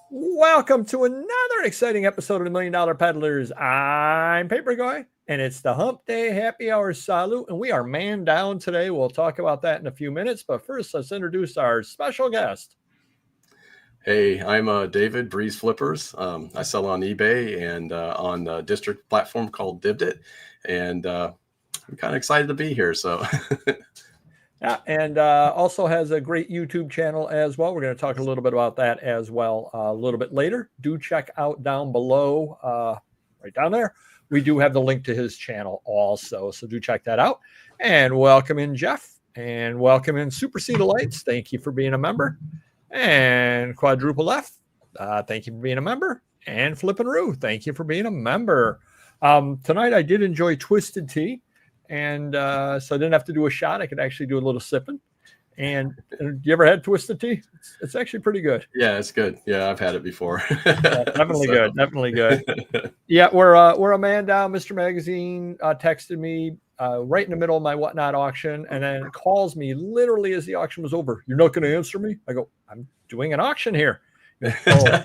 Welcome to another exciting episode of the $1 Million Peddlers. I'm Paper Guy, and it's the Hump Day Happy Hour Salute, and we are man down today. We'll talk about that in a few minutes, but first, let's introduce our special guest. Hey, I'm David, BreezeFlippers. I sell on eBay and on the district platform called Dibdit, and I'm kind of excited to be here. So. Yeah, and also has a great YouTube channel as well. We're going to talk a little bit about that as well a little bit later. Do check out down below, right down there. We do have the link to his channel also, so do check that out. And welcome in Jeff, and welcome in Super C Lights. Thank you for being a member. And Quadruple F, thank you for being a member. And Flippin' Roo, thank you for being a member. Tonight I did enjoy Twisted Tea. And so I didn't have to do a shot. I could actually do a little sipping. And you ever had Twisted Tea? It's actually pretty good. Yeah, it's good. Yeah, I've had it before. Definitely good. Definitely good. Yeah, we're a man down. Mr. Magazine texted me right in the middle of my Whatnot auction, and then calls me literally as the auction was over. You're not going to answer me? I go, I'm doing an auction here. Oh.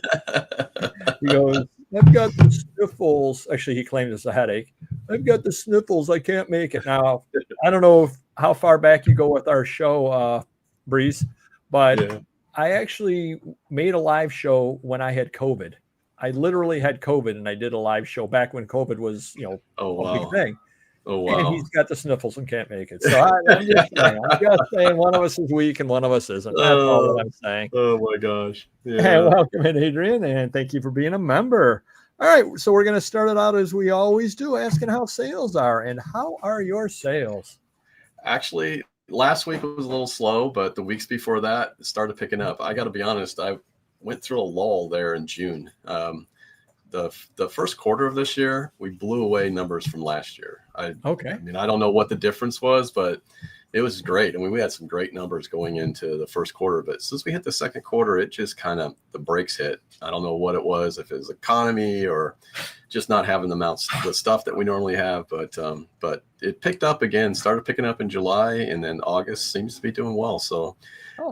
He goes, I've got the sniffles. Actually, he claimed it's a headache. I've got the sniffles. I can't make it. Now, I don't know how far back you go with our show, Breeze, but yeah. I actually made a live show when I had COVID. I literally had COVID, and I did a live show back when COVID was, a big thing. Oh, wow. And he's got the sniffles and can't make it. So I'm just saying one of us is weak and one of us isn't. That's all that I'm saying. Oh, my gosh. Yeah. And welcome in, Adrian, and thank you for being a member. All right, so we're going to start it out as we always do, asking how sales are. And how are your sales? Actually, last week was a little slow, but the weeks before that, it started picking up. I got to be honest, I went through a lull there in June. The first quarter of this year, we blew away numbers from last year. I mean, I don't know what the difference was, but it was great. I mean, we had some great numbers going into the first quarter, but since we hit the second quarter, it just kind of, the brakes hit. I don't know what it was, if it was economy or just not having the stuff that we normally have, but it picked up again, started picking up in July, and then August seems to be doing well. So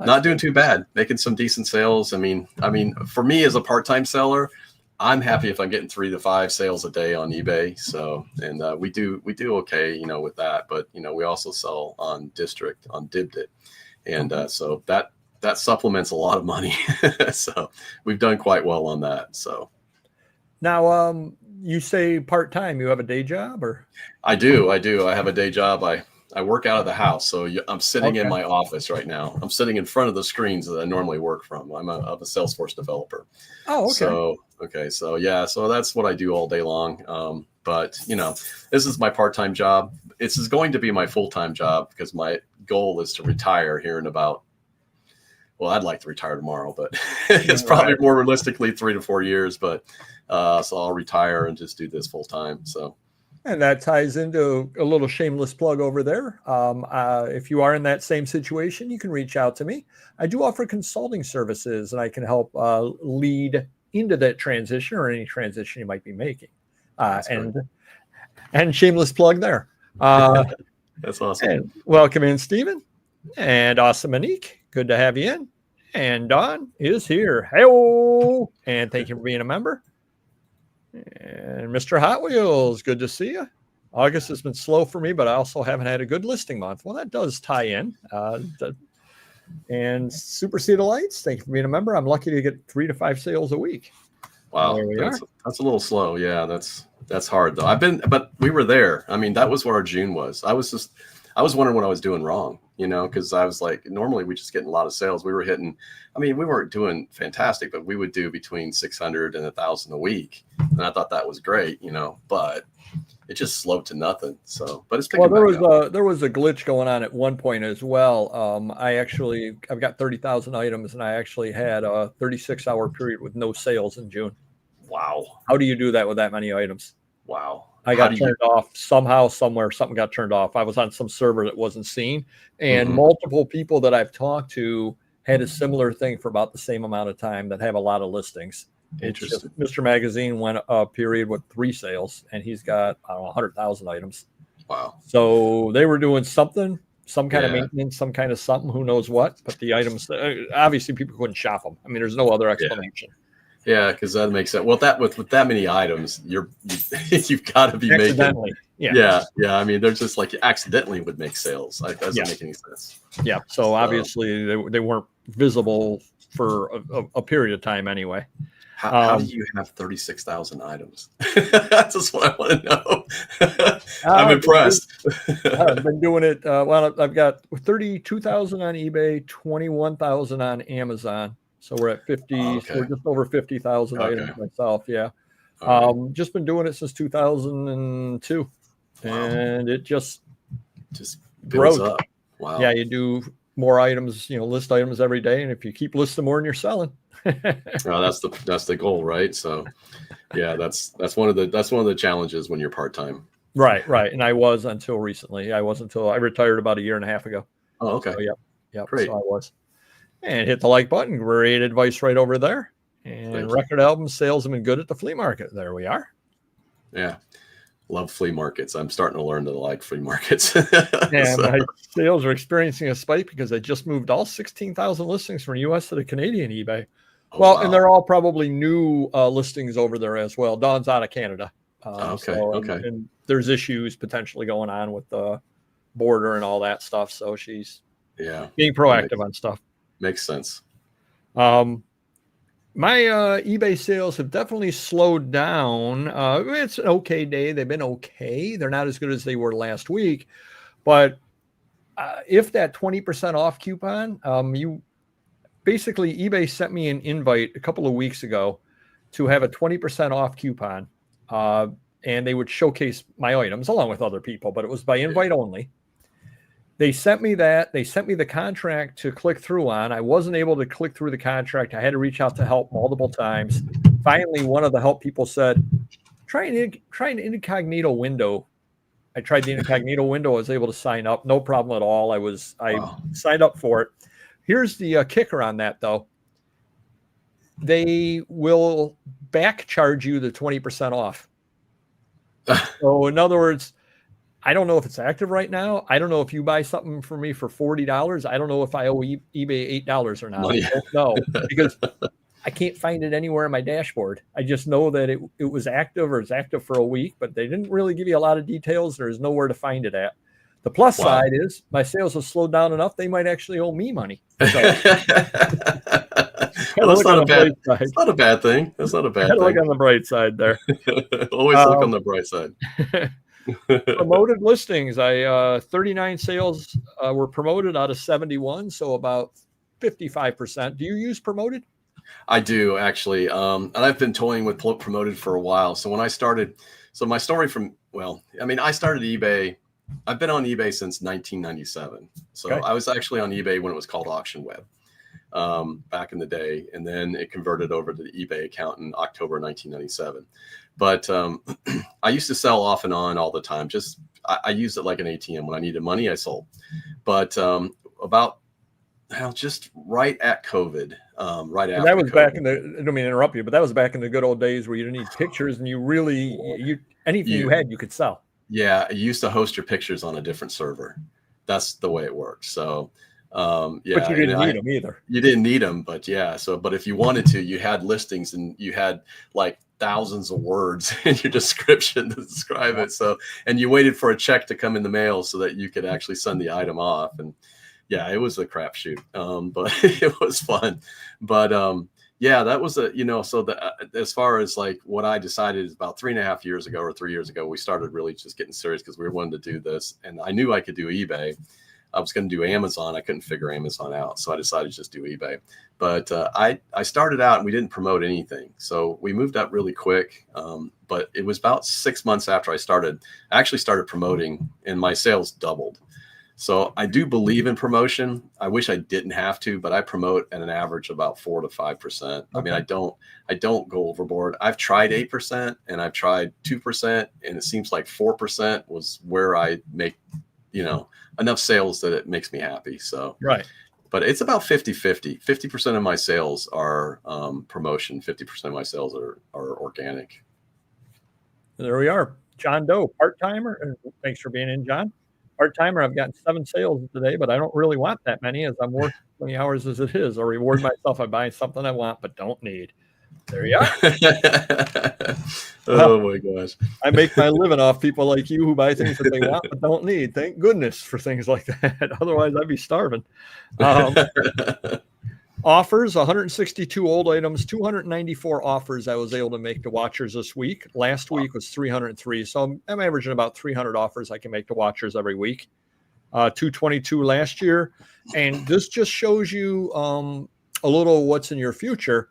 not doing too bad, making some decent sales. I mean, for me as a part-time seller, I'm happy if I'm getting 3 to 5 sales a day on eBay. So, and we do okay, with that. But we also sell on district on Dibdit, and so that supplements a lot of money. So we've done quite well on that. So now, you say part time. You have a day job, or? I do. I have a day job. I work out of the house, so I'm sitting in my office right now. I'm sitting in front of the screens that I normally work from. I'm a Salesforce developer. Oh, okay. So that's what I do all day long. But this is my part-time job. This is going to be my full-time job because my goal is to retire here in about, well, I'd like to retire tomorrow, but it's probably more realistically 3 to 4 years. But so I'll retire and just do this full-time. So. And that ties into a little shameless plug over there. If you are in that same situation, you can reach out to me. I do offer consulting services, and I can help lead into that transition or any transition you might be making. And shameless plug there. That's awesome. And welcome in, Stephen. And awesome, Monique. Good to have you in. And Dawn is here. Hey-o! And thank you for being a member. And Mr. Hot Wheels, good to see you. August has been slow for me, but I also haven't had a good listing month. Well, that does tie in. And Super C Lights, thank you for being a member. I'm lucky to get 3 to 5 sales a week. Wow, that's a little slow. Yeah, that's hard though. But we were there. I mean, that was where our June was. I was wondering what I was doing wrong, because I was like, normally we just get a lot of sales. We were hitting, we weren't doing fantastic, but we would do between 600 and 1,000 a week. And I thought that was great, but it just slowed to nothing. So, but it's picking back up. There was a glitch going on at one point as well. I've got 30,000 items, and I actually had a 36-hour period with no sales in June. Wow. How do you do that with that many items? Wow. I got turned off somehow, somewhere. Something got turned off. I was on some server that wasn't seen, and multiple people that I've talked to had a similar thing for about the same amount of time that have a lot of listings. Interesting. Mr. Magazine went a period with 3 sales, and he's got 100,000 items. Wow. So they were doing something, some kind of maintenance, some kind of something, who knows what. But the items, obviously, people couldn't shop them. There's no other explanation. Yeah, because that makes sense. Well, that with that many items, you've got to be making. Accidentally. Yeah. I mean, they're just like accidentally would make sales. Like, that doesn't make any sense. Yeah. So obviously they weren't visible for a period of time anyway. How do you have 36,000 items? That's just what I want to know. I'm impressed. I've been doing it. Well, I've got 32,000 on eBay, 21,000 on Amazon. So we're at 50. Okay. So we're just over 50,000 items myself. Yeah. Just been doing it since 2002, and it just builds up. Wow. Yeah, you do more items, list items every day, and if you keep listing more than you're selling. Well, that's the goal, right? So, yeah, that's one of the challenges when you're part-time. Right. And I was until recently. I was until I retired about a year and a half ago. Oh, okay. So, yep. Great. So I was. And hit the like button. Great advice right over there. And record album sales have been good at the flea market. There we are. Yeah. Love flea markets. I'm starting to learn to like flea markets. And my sales are experiencing a spike because I just moved all 16,000 listings from U.S. to the Canadian eBay. Oh, wow. And they're all probably new listings over there as well. Dawn's out of Canada. Okay. And there's issues potentially going on with the border and all that stuff. So she's being proactive on stuff. Makes sense. My eBay sales have definitely slowed down. It's an okay day. They've been okay. They're not as good as they were last week. But if that 20% off coupon, basically eBay sent me an invite a couple of weeks ago to have a 20% off coupon. And they would showcase my items along with other people, but it was by invite only. They sent me that. They sent me the contract to click through on. I wasn't able to click through the contract. I had to reach out to help multiple times. Finally, one of the help people said, try an incognito window. I tried the incognito window. I was able to sign up. No problem at all. I signed up for it. Here's the kicker on that, though. They will back charge you the 20% off. So in other words, I don't know if it's active right now. I don't know if you buy something for me for $40. I don't know if I owe eBay $8 or not. I don't know because I can't find it anywhere on my dashboard. I just know that it was active or it's active for a week, but they didn't really give you a lot of details. There's nowhere to find it at. The plus side is my sales have slowed down enough. They might actually owe me money. So, well, that's not a bad. It's not a bad thing. That's not a bad thing. Look on the bright side there. Always look on the bright side. Promoted listings. 39 sales were promoted out of 71, so about 55%. Do you use promoted? I do actually, and I've been toying with promoted for a while. So when I started, my story I started eBay. I've been on eBay since 1997. So I was actually on eBay when it was called Auction Web back in the day, and then it converted over to the eBay account in October 1997. But I used to sell off and on all the time. I used it like an ATM. When I needed money, I sold. But just right at COVID, right after. That was COVID. back in the. I don't mean to interrupt you, but that was back in the good old days where you didn't need pictures, and anything you had, you could sell. Yeah, you used to host your pictures on a different server. That's the way it worked. So. But you didn't need them either. You didn't need them, but but if you wanted to, you had listings and you had like thousands of words in your description to describe it. So, and you waited for a check to come in the mail so that you could actually send the item off. And it was a crapshoot, but it was fun. But that was as far as like what I decided is about 3.5 years ago or 3 years ago, we started really just getting serious because we wanted to do this, and I knew I could do eBay. I was going to do Amazon. I couldn't figure Amazon out. So I decided to just do eBay. But I started out and we didn't promote anything. So we moved up really quick. But it was about 6 months after I actually started promoting, and my sales doubled. So I do believe in promotion. I wish I didn't have to, but I promote at an average about 4 to 5%. Okay. I mean, I don't go overboard. I've tried 8% and I've tried 2%. And it seems like 4% was where I make, enough sales that it makes me happy. So, right. But it's about 50-50. 50% of my sales are promotion. 50% of my sales are organic. There we are. John Doe, part-timer. Thanks for being in, John. Part-timer, I've gotten 7 sales today, but I don't really want that many as I'm working 20 hours as it is. I'll reward myself by buying something I want but don't need. There you are. Oh my gosh. I make my living off people like you who buy things that they want but don't need. Thank goodness for things like that. Otherwise, I'd be starving. Offers, 162 old items, 294 offers I was able to make to watchers this week. Last week was 303. So I'm averaging about 300 offers I can make to watchers every week. 222 last year. And this just shows you a little what's in your future.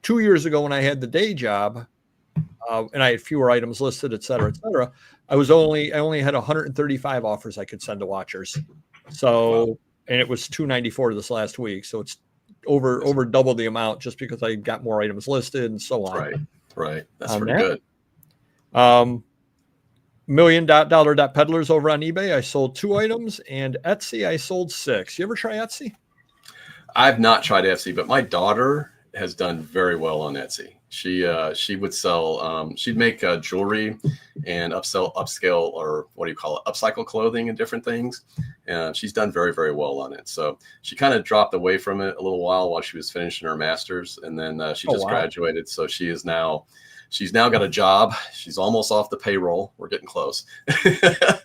2 years ago when I had the day job, and I had fewer items listed, et cetera, I only had 135 offers I could send to watchers. So, wow. And it was 294 this last week. So it's over double the amount just because I got more items listed and so on. Right. That's pretty good. $1 million peddlers over on eBay. I sold 2 items, and Etsy, I sold 6. You ever try Etsy? I've not tried Etsy, but my daughter has done very well on Etsy. She would sell, she'd make jewelry and upscale, or what do you call it? Upcycle clothing and different things. And she's done very, very well on it. So she kind of dropped away from it a little while she was finishing her master's, and then she just graduated. So she's now got a job. She's almost off the payroll. We're getting close.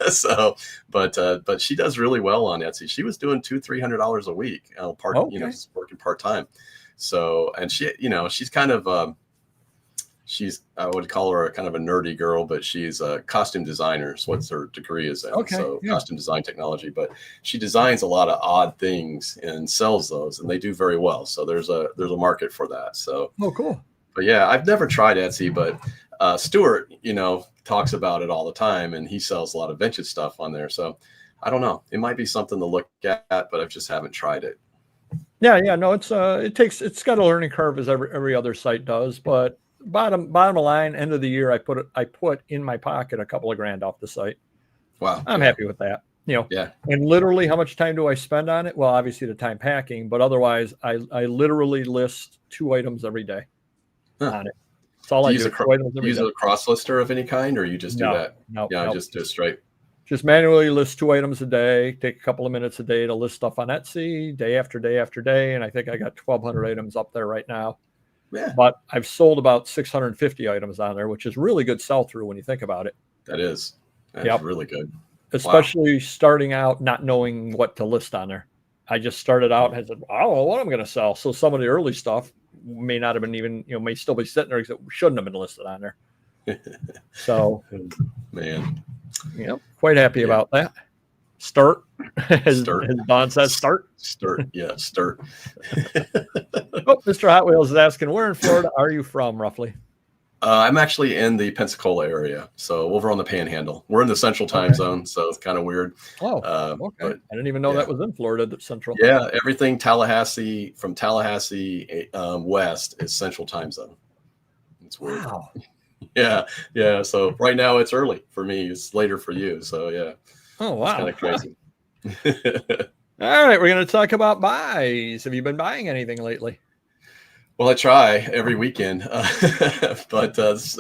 So, but she does really well on Etsy. She was doing $200-300 a week, just working part-time. So, and she's kind of, I would call her kind of a nerdy girl, but she's a costume designer. So what's her degree is in. Costume design technology, but she designs a lot of odd things and sells those, and they do very well. So there's a market for that. So, cool. But yeah, I've never tried Etsy, but Stuart, talks about it all the time, and he sells a lot of vintage stuff on there. So I don't know. It might be something to look at, but I just haven't tried it. Yeah. No, it's got a learning curve as every other site does, but bottom line, end of the year, I put in my pocket a couple of grand off the site. Wow. I'm happy with that. Yeah. And literally, how much time do I spend on it? Well, obviously the time packing, but otherwise I literally list 2 items every day on it. That's all I do. 2 items every day. Use a cross lister of any kind, or you just do that? No. Just do it straight. Just manually list 2 items a day, take a couple of minutes a day to list stuff on Etsy, day after day after day. And I think I got 1,200 items up there right now. Yeah. But I've sold about 650 items on there, which is really good sell-through when you think about it. That is really good. Especially starting out not knowing what to list on there. I just started out and said, I don't know what I'm going to sell. So some of the early stuff may not have been even, may still be sitting there because it shouldn't have been listed on there. So, man. Quite happy about that. Start. As Don says, start. Yeah, start. Mr. Hot Wheels is asking, where in Florida are you from, roughly? I'm actually in the Pensacola area, so over on the Panhandle. We're in the Central Time Zone, so it's kind of weird. Okay. But, I didn't even know that was in Florida, the Central. Yeah, everything Tallahassee west is Central Time Zone. It's weird. Wow. Yeah. So right now it's early for me. It's later for you. So yeah. Oh wow. It's kind of crazy. All right, we're going to talk about buys. Have you been buying anything lately? Well, I try every weekend, but it's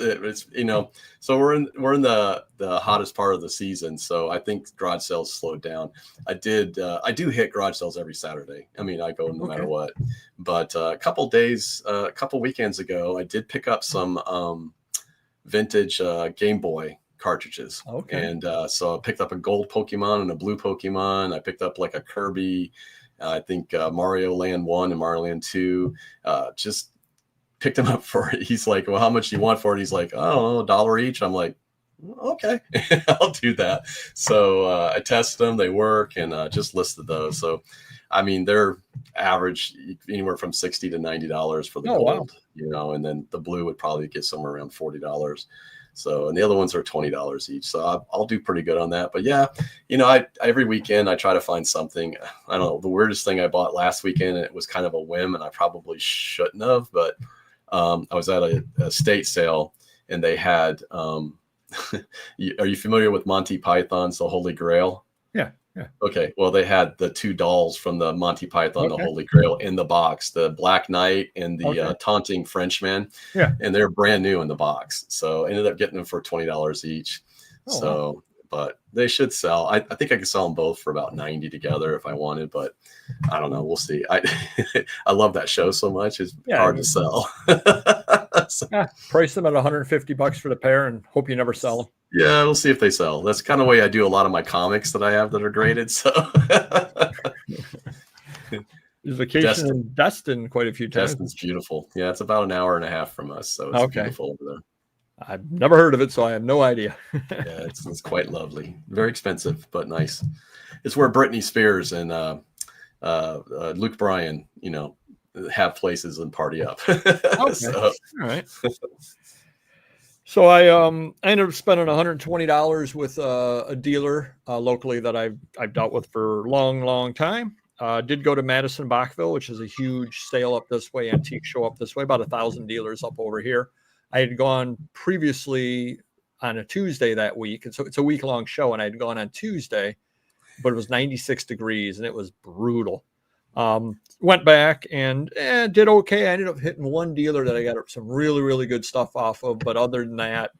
so we're in the hottest part of the season. So I think garage sales slowed down. I do hit garage sales every Saturday. I mean, I go no matter what. But a couple weekends ago, I did pick up some vintage Game Boy cartridges. And so I picked up a gold Pokemon and a blue Pokemon. I picked up like a Kirby. I think Mario Land 1 and Mario Land 2, just picked them up for it. He's like, well, how much do you want for it? He's like, I don't know, $1 each. I'm like, okay, I'll do that. So I test them, they work, and just listed those. So, I mean, they're average anywhere from $60 to $90 for the gold, and then the blue would probably get somewhere around $40. So, and the other ones are $20 each. So I'll do pretty good on that. But yeah, every weekend I try to find something. I don't know. The weirdest thing I bought last weekend, and it was kind of a whim, and I probably shouldn't have, but I was at a estate sale, and they had, are you familiar with Monty Python's The Holy Grail? Yeah. Okay. Well, they had the 2 dolls from the Monty Python, The Holy Grail in the box, the Black Knight and the taunting Frenchman. Yeah. And they're brand new in the box. So I ended up getting them for $20 each. but they should sell. I think I could sell them both for about 90 together if I wanted, but I don't know. We'll see. I I love that show so much. It's hard to sell. So, price them at $150 for the pair and hope you never sell them. Yeah, we'll see if they sell. That's kind of the way I do a lot of my comics that I have that are graded. So there's vacation in Destin quite a few times. Destin's beautiful. Yeah, it's about an hour and a half from us, so it's beautiful over there. I've never heard of it, so I have no idea. Yeah, it's quite lovely. Very expensive, but nice. It's where Britney Spears and Luke Bryan, have places and party up. Okay. All right. So I ended up spending $120 with a dealer locally that I've dealt with for a long time. Did go to Madison Bachville, which is a huge sale up this way, antique show up this way, about 1,000 dealers up over here. I had gone previously on a Tuesday that week, and so it's a week-long show, and I had gone on Tuesday, but it was 96 degrees, and it was brutal. Went back and did okay. I ended up hitting one dealer that I got some really good stuff off of, but other than that,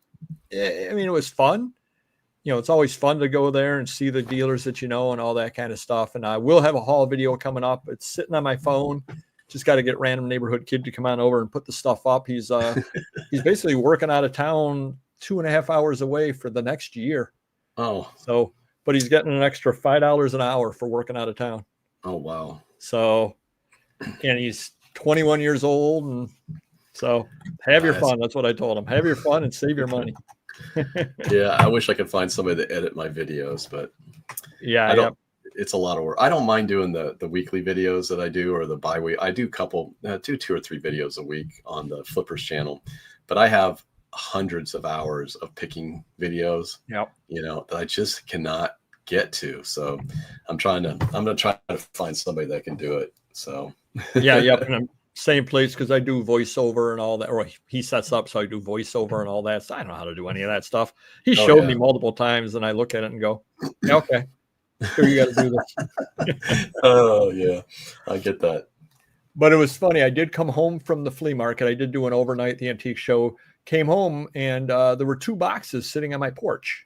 I mean, it was fun. It's always fun to go there and see the dealers that and all that kind of stuff. And I will have a haul video coming up. It's sitting on my phone. Just got to get random neighborhood kid to come on over and put the stuff up. He's basically working out of town 2.5 hours away for the next year. Oh, so, but he's getting an extra $5 an hour for working out of town. Oh, wow. So, and he's 21 years old. And so have your fun. That's what I told him. Have your fun and save your money. Yeah. I wish I could find somebody to edit my videos, but I don't. It's a lot of work. I don't mind doing the weekly videos that I do, or the bi-week. I do two or three videos a week on the Flippers channel, but I have hundreds of hours of picking videos, that I just cannot get to. So I'm going to try to find somebody that can do it. So and I'm same place, because I do voiceover and all that, or he sets up, so I do voiceover and all that. So I don't know how to do any of that stuff. He showed me multiple times, and I look at it and go, yeah, okay. Sure, you got to do this. Oh yeah, I get that. But it was funny. I did come home from the flea market. I did do an overnight at the antique show. Came home, and there were 2 boxes sitting on my porch,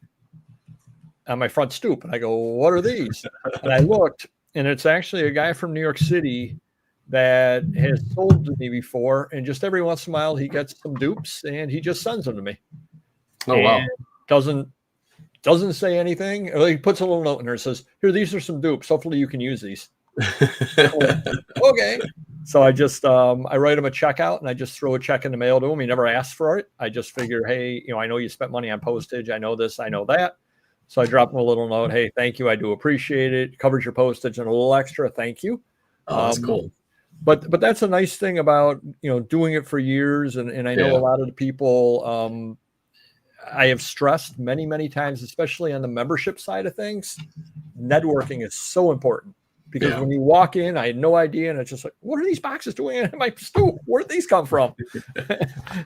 on my front stoop. And I go, "What are these?" And I looked, and it's actually a guy from New York City that has sold to me before. And just every once in a while, he gets some dupes, and he just sends them to me. Oh wow! Doesn't say anything. He puts a little note in there and says, "Here, these are some dupes. Hopefully you can use these." Okay. So I just I write him a check out, and I just throw a check in the mail to him. He never asks for it. I just figure, hey, I know you spent money on postage. I know this, I know that. So I drop him a little note. Hey, thank you. I do appreciate it. Covers your postage and a little extra. Thank you. Oh, that's cool. But that's a nice thing about doing it for years, and I know a lot of the people. I have stressed many times, especially on the membership side of things, networking is so important, because when you walk in, I had no idea. And it's just like, what are these boxes doing in my stoop? Where did these come from?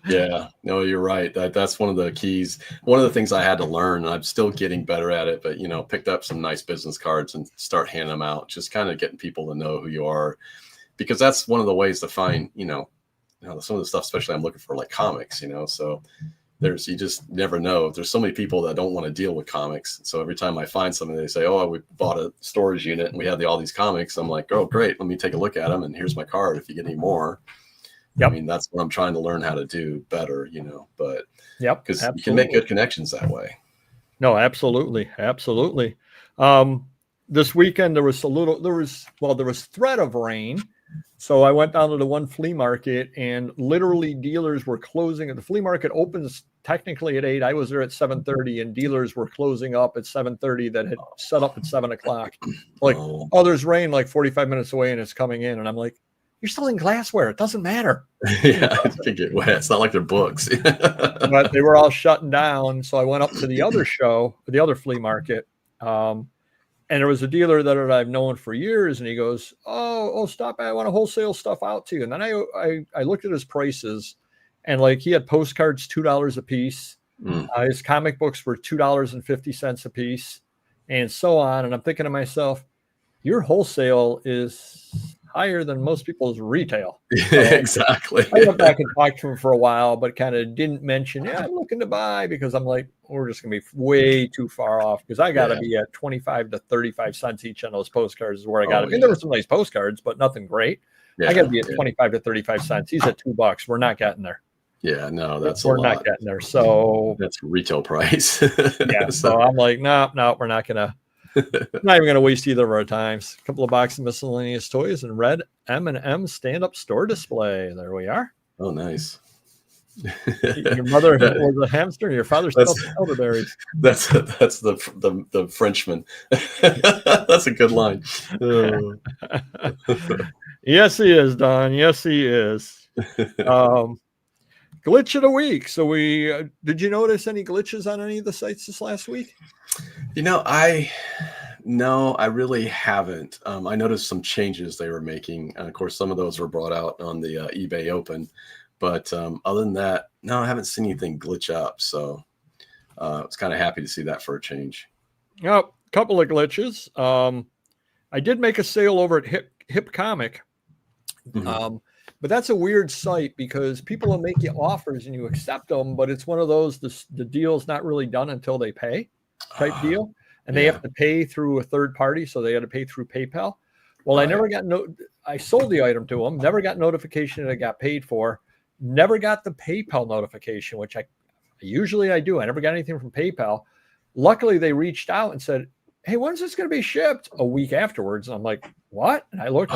Yeah, no, you're right. That's one of the keys. One of the things I had to learn, and I'm still getting better at it, but, picked up some nice business cards and start handing them out, just kind of getting people to know who you are, because that's one of the ways to find, some of the stuff, especially I'm looking for like comics, so you just never know. There's so many people that don't want to deal with comics. So every time I find something, they say, "Oh, we bought a storage unit and we had all these comics." I'm like, "Oh, great. Let me take a look at them. And here's my card if you get any more." Yep. I mean, that's what I'm trying to learn how to do better, but because you can make good connections that way. No, absolutely. This weekend, there was threat of rain. So I went down to the one flea market, and literally dealers were closing. The flea market opens technically at 8. I was there at 7:30, and dealers were closing up at 7:30 that had set up at 7 o'clock. Like, there's rain like 45 minutes away, and it's coming in. And I'm like, you're selling glassware. It doesn't matter. Yeah, it can get wet. It's not like they're books. But they were all shutting down. So I went up to the other show, the other flea market. And there was a dealer that I've known for years, and he goes, "Oh, stop by. I want to wholesale stuff out to you." And then I looked at his prices, and like he had postcards $2 a piece. His comic books were $2.50 a piece, and so on. And I'm thinking to myself, your wholesale is higher than most people's retail. So exactly. I went back and talked to him for a while, but kind of didn't mention, I'm looking to buy, because I'm like, we're just going to be way too far off because I got to be at 25 to 35 cents each on those postcards is where I got to be. There were some nice postcards, but nothing great. I got to be at 25 to 35 cents. He's at $2. We're not getting there. Yeah, no, that's we're not getting there. So that's retail price. Yeah. So I'm like, no, we're not gonna. Not even gonna waste either of our times. A couple of boxes of miscellaneous toys and red M&M stand-up store display. There we are. Oh, nice. Your mother was a hamster, and your father sells elderberries. That's the Frenchman. That's a good line. Yes, he is, Don. Yes, he is. Glitch of the week. So we did you notice any glitches on any of the sites this last week? I really haven't. I noticed some changes they were making. And of course, some of those were brought out on the eBay Open. But other than that, no, I haven't seen anything glitch up. So I was kind of happy to see that for a change. A couple of glitches. I did make a sale over at Hip Comic. Mm-hmm. But that's a weird site because people will make you offers and you accept them, but it's one of those, the deal's not really done until they pay type deal. And they have to pay through a third party. So they had to pay through PayPal. Well, I never got I sold the item to them, never got notification that I got paid for, never got the PayPal notification, which I usually do. I never got anything from PayPal. Luckily, they reached out and said, hey, when's this going to be shipped? A week afterwards. And I'm like, what? And I looked,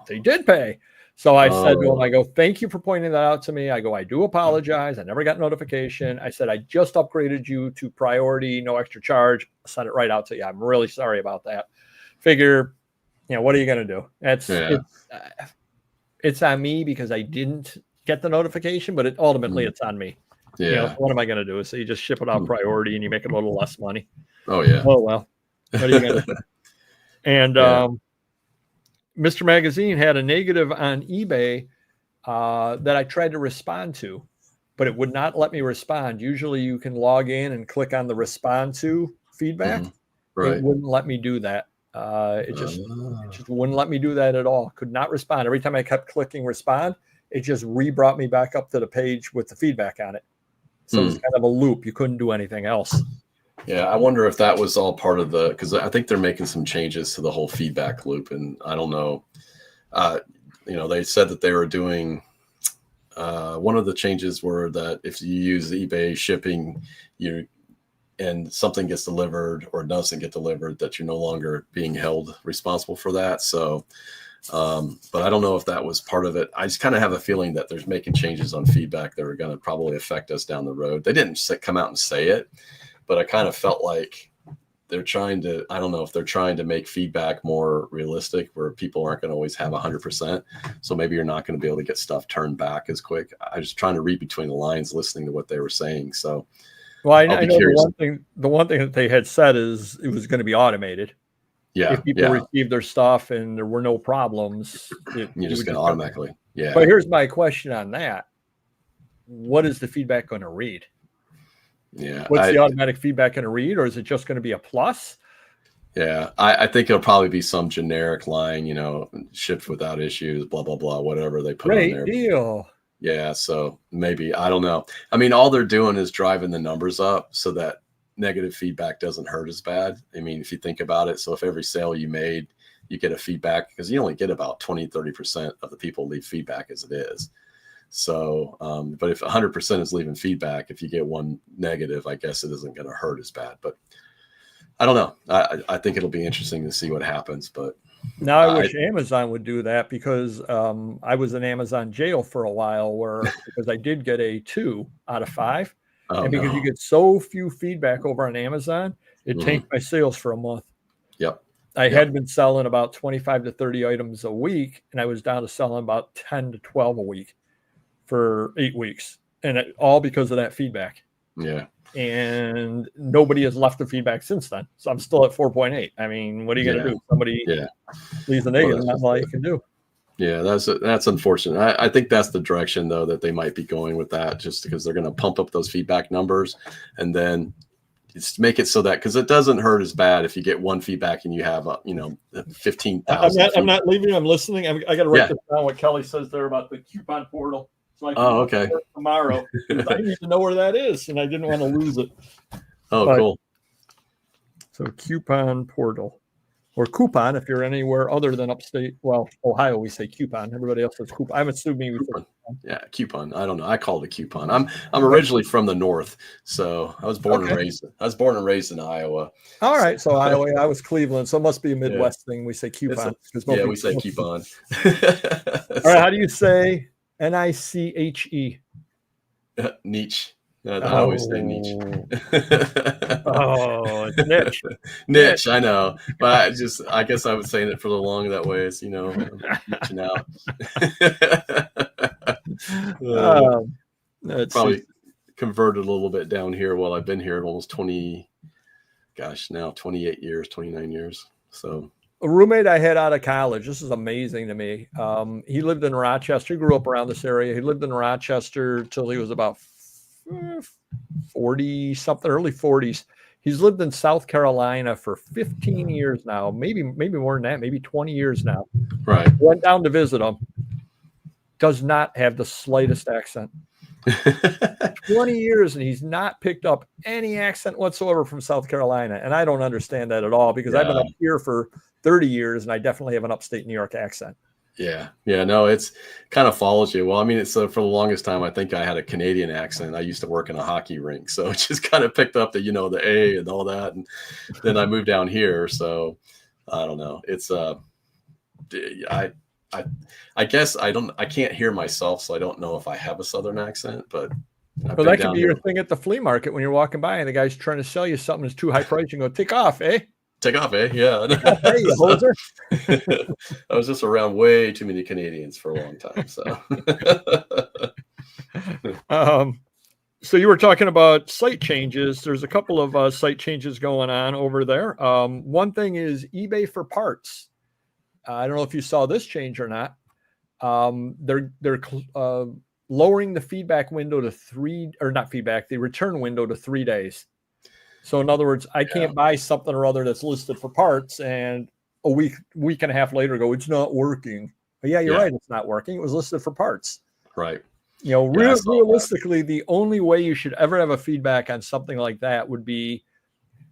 they did pay. So I said to him, I go, thank you for pointing that out to me. I go, I do apologize. I never got notification. I said, I just upgraded you to priority, no extra charge. I sent it right out to you. I'm really sorry about that. Figure, what are you going to do? It's on me because I didn't get the notification, but ultimately it's on me. Yeah. What am I going to do? So you just ship it out priority and you make a little less money. Oh, yeah. Oh, well, what are you going to do? And, Mr. Magazine had a negative on eBay that I tried to respond to, but it would not let me respond. Usually you can log in and click on the respond to feedback. Right. It wouldn't let me do that. It just wouldn't let me do that at all. Could not respond. Every time I kept clicking respond, it just re-brought me back up to the page with the feedback on it. So it's kind of a loop. You couldn't do anything else. Yeah, I wonder if that was all part of because I think they're making some changes to the whole feedback loop, and I don't know. They said that they were doing. One of the changes were that if you use eBay shipping, and something gets delivered or doesn't get delivered, that you're no longer being held responsible for that. So, but I don't know if that was part of it. I just kind of have a feeling that there's making changes on feedback that are going to probably affect us down the road. They didn't come out and say it, but I kind of felt like they're trying to, I don't know if they're trying to make feedback more realistic where people aren't going to always have 100%. So maybe you're not going to be able to get stuff turned back as quick. I was trying to read between the lines, listening to what they were saying. So, well, I know the one thing that they had said is it was going to be automated. Yeah. If people received their stuff and there were no problems, you're just going to automatically. Yeah. But here's my question on that. What is the feedback going to read? Yeah. What's the automatic feedback going to read, or is it just going to be a plus? Yeah. I think it'll probably be some generic line, shipped without issues, blah, blah, blah, whatever they put on there. Great deal. Yeah. So maybe, I don't know. I mean, all they're doing is driving the numbers up so that negative feedback doesn't hurt as bad. I mean, if you think about it, so if every sale you made, you get a feedback, because you only get about 20-30% of the people leave feedback as it is. So, but if 100% is leaving feedback, if you get one negative, I guess it isn't going to hurt as bad. But I don't know. I think it'll be interesting to see what happens. But now I wish Amazon would do that, because I was in Amazon jail for a while because I did get a 2 out of 5. And because you get so few feedback over on Amazon, it tanked my sales for a month. Yep. I had been selling about 25 to 30 items a week, and I was down to selling about 10 to 12 a week for 8 weeks. And all because of that feedback. Yeah. And nobody has left the feedback since then. So I'm still at 4.8. I mean, what are you going to do? Somebody leaves a negative, that's all you can do. Yeah, that's unfortunate. I think that's the direction, though, that they might be going with that, just because they're going to pump up those feedback numbers and then make it so that, because it doesn't hurt as bad if you get one feedback and you have 15,000. I'm not leaving. I'm listening. I got to write this down. What Kelly says there about the coupon portal. So I can okay. tomorrow. I need to know where that is, and I didn't want to lose it. Oh, But cool. so coupon portal. Or coupon if you're anywhere other than upstate. Well, Ohio, we say coupon. Everybody else says coupon. I'm assuming we say Coupon. coupon. Yeah, coupon. I don't know. I call it a coupon. I'm originally from the north, so I was born and Okay. raised. I was born and raised in Iowa. All So, right. So Iowa, I was Cleveland. So it must be a yeah, Midwest thing. We say coupon. yeah, we say coupon. All right. How do you say Niche? Niche. I always say niche. Oh, it's niche. Niche, I know, but I guess I was saying it for the long that way. It's, niching out. Let's see. Probably converted a little bit down here while I've been here almost 28 years, 29 years. So A roommate I had out of college. This is amazing to me. He lived in Rochester. He grew up around this area. He lived in Rochester till he was about 40 something, early 40s. He's lived in South Carolina for 15 years now, maybe more than that, maybe 20 years now. right. Went down to visit him. Does not have the slightest accent. 20 years and he's not picked up any accent whatsoever from South Carolina. And I don't understand that at all because I've been up here for 30 years and I definitely have an upstate New York accent. Yeah. No, it's kind of follows you. Well, I mean, it's for the longest time, I think I had a Canadian accent. I used to work in a hockey rink, so it just kind of picked up the A and all that. And then I moved down here. So I don't know. It's, I guess I can't hear myself, so I don't know if I have a Southern accent, but Well, that could be your thing at the flea market when you're walking by and the guy's trying to sell you something that's too high priced. You go, take off, eh? Take off, eh? Yeah. Hey, you hoser. I was just around way too many Canadians for a long time. So, so you were talking about site changes. There's a couple of site changes going on over there. One thing is eBay for parts. I don't know if you saw this change or not. They're lowering the feedback window to the return window to 3 days. So in other words, I can't buy something or other that's listed for parts and a week and a half later go, it's not working. But yeah, you're right. It's not working. It was listed for parts. Right. Realistically, the only way you should ever have a feedback on something like that would be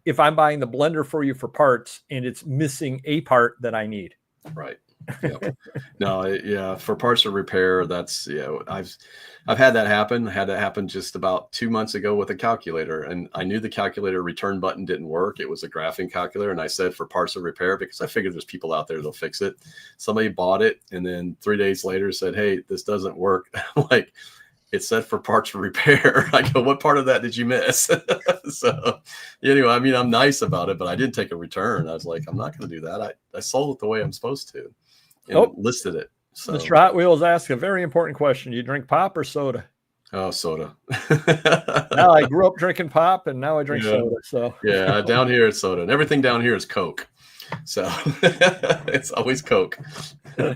if I'm buying the blender for you for parts and it's missing a part that I need. Right. Yep. No, for parts of repair, that's I've had that happen. I had that happen just about 2 months ago with a calculator, and I knew the calculator return button didn't work. It was a graphing calculator, and I said for parts of repair because I figured there's people out there that'll fix it. Somebody bought it, and then 3 days later said, "Hey, this doesn't work." Like, it said for parts of repair. I go, what part of that did you miss? So anyway, I mean, I'm nice about it, but I didn't take a return. I was like, I'm not going to do that. I sold it the way I'm supposed to. And listed it. So Mr. Hot Wheels asked a very important question. Do you drink pop or soda? Oh, soda. Now I grew up drinking pop and now I drink soda. So yeah, down here it's soda. And everything down here is Coke. So it's always Coke.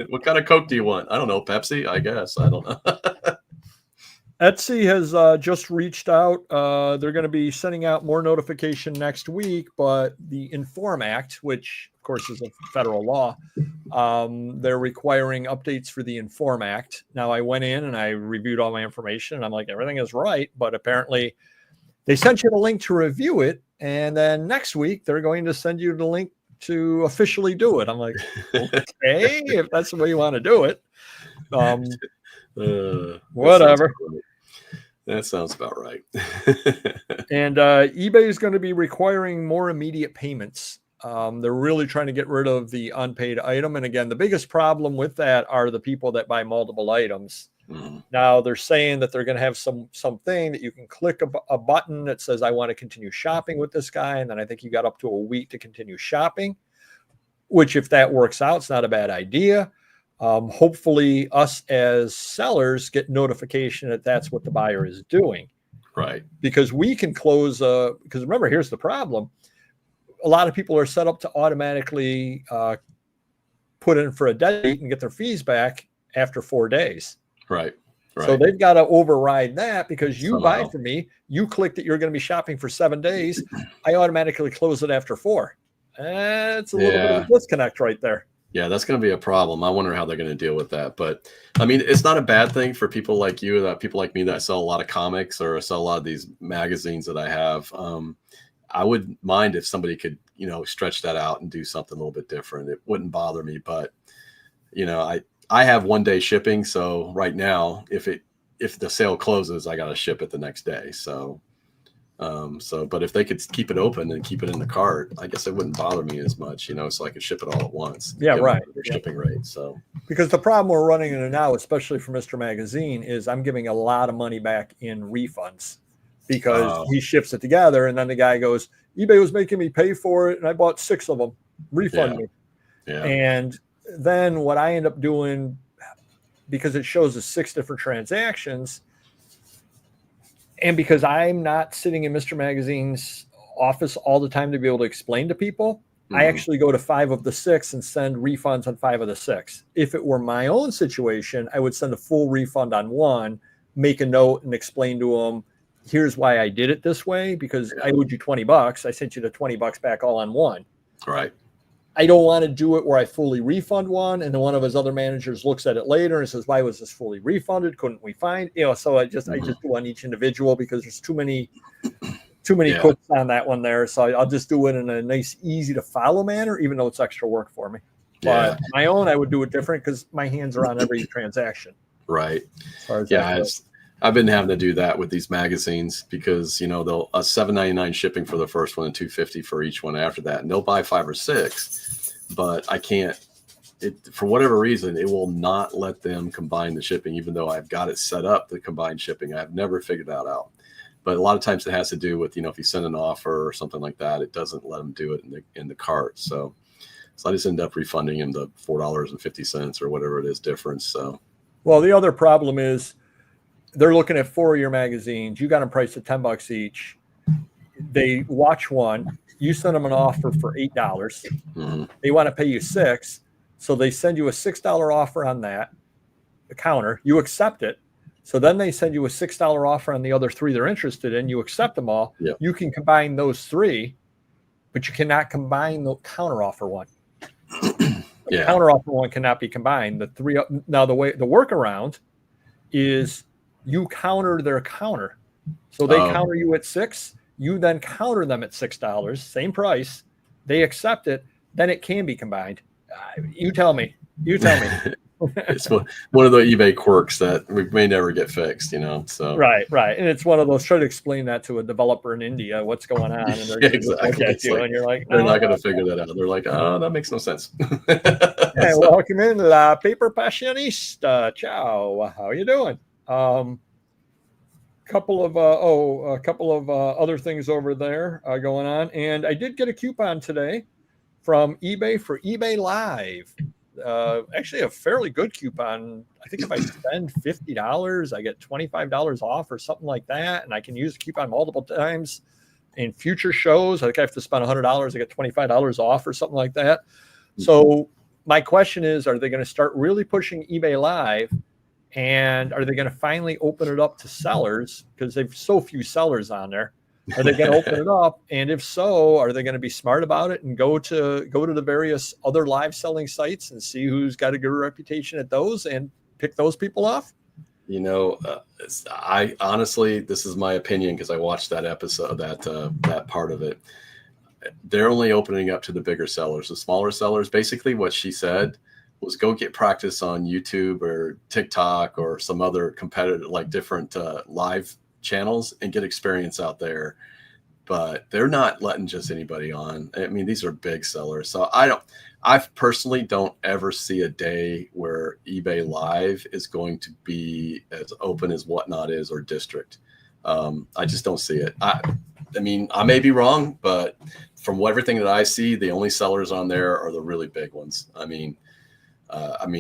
What kind of Coke do you want? I don't know. Pepsi, I guess. I don't know. Etsy has just reached out. They're going to be sending out more notification next week, but the Inform Act, which of course is a federal law, they're requiring updates for the Inform Act. Now I went in and I reviewed all my information and I'm like, everything is right. But apparently they sent you the link to review it. And then next week they're going to send you the link to officially do it. I'm like, okay, if that's the way you want to do it. Whatever. That sounds about right. And eBay is going to be requiring more immediate payments. They're really trying to get rid of the unpaid item. And again, the biggest problem with that are the people that buy multiple items. Mm-hmm. Now they're saying that they're going to have something that you can click a button that says, I want to continue shopping with this guy. And then I think you got up to a week to continue shopping, which if that works out, it's not a bad idea. Hopefully us as sellers get notification that that's what the buyer is doing. Right. Because we can close, because remember, here's the problem. A lot of people are set up to automatically put in for a date and get their fees back after 4 days. Right. So they've got to override that because you buy from me, you click that you're going to be shopping for 7 days. I automatically close it after 4. It's a little bit of a disconnect right there. Yeah, that's going to be a problem. I wonder how they're going to deal with that. But I mean, it's not a bad thing for people like you, that people like me that sell a lot of comics or sell a lot of these magazines that I have. I wouldn't mind if somebody could, stretch that out and do something a little bit different. It wouldn't bother me, but I have 1-day shipping. So right now, if the sale closes, I got to ship it the next day. So, but if they could keep it open and keep it in the cart, I guess it wouldn't bother me as much, so I could ship it all at once. Yeah, right. Their shipping rate. So, because the problem we're running into now, especially for Mr. Magazine, is I'm giving a lot of money back in refunds because he ships it together, and then the guy goes, eBay was making me pay for it, and I bought 6 of them. Refund me. Yeah. And then what I end up doing, because it shows us 6 different transactions, and because I'm not sitting in Mr. Magazine's office all the time to be able to explain to people, I actually go to 5 of the 6 and send refunds on 5 of the 6. If it were my own situation, I would send a full refund on 1, make a note and explain to them, here's why I did it this way, because I owed you $20. I sent you the $20 back all on 1. Right. I don't want to do it where I fully refund 1, and then one of his other managers looks at it later and says, why was this fully refunded? Couldn't we find, so I just do on each individual because there's too many cooks on that one there. So I'll just do it in a nice, easy to follow manner, even though it's extra work for me. But my own, I would do it different because my hands are on every transaction. Right. As far as I've been having to do that with these magazines because, they'll $7.99 shipping for the first one and $2.50 for each one after that. And they'll buy 5 or 6, but I can't, for whatever reason, it will not let them combine the shipping, even though I've got it set up to combine shipping. I've never figured that out. But a lot of times it has to do with, if you send an offer or something like that, it doesn't let them do it in the cart. So I just end up refunding him the $4.50 or whatever it is difference. So, well, the other problem is they're looking at 4 of your magazines. You got them priced at $10 each. They watch one. You send them an offer for $8. They want to pay you $6, so they send you a $6 offer on that, the counter. You accept it. So then they send you a $6 offer on the other 3 they're interested in. You accept them all. Yep. You can combine those 3, but you cannot combine the counter offer one. The counter offer one cannot be combined. The 3 now the workaround is you counter their counter. So they counter you at 6. You then counter them at $6, same price. They accept it. Then it can be combined. You tell me. It's one of the eBay quirks that we may never get fixed, So right. And it's one of those. Try to explain that to a developer in India, what's going on, and they're exactly. Look at you, and you're like, they're not going to figure that out. They're like, oh, that makes no sense. Hey, welcome in, La Paper Passionista. Ciao. How are you doing? A couple of other things over there going on, and I did get a coupon today from eBay for eBay Live. Actually, a fairly good coupon. I think if I spend $50, I get $25 off or something like that, and I can use the coupon multiple times in future shows. I think I have to spend $100, I get $25 off or something like that. So my question is, are they going to start really pushing eBay Live? And are they going to finally open it up to sellers? Because they've so few sellers on there. Are they going to open it up? And if so, are they going to be smart about it and go to the various other live selling sites and see who's got a good reputation at those and pick those people off? I honestly, this is my opinion because I watched that episode, that part of it. They're only opening up to the bigger sellers. The smaller sellers, basically what she said was go get practice on YouTube or TikTok or some other competitor, like different live channels, and get experience out there. But they're not letting just anybody on. I mean, these are big sellers. So I personally don't ever see a day where eBay Live is going to be as open as Whatnot is or District. I just don't see it. I mean, I may be wrong, but from everything that I see, the only sellers on there are the really big ones. I mean,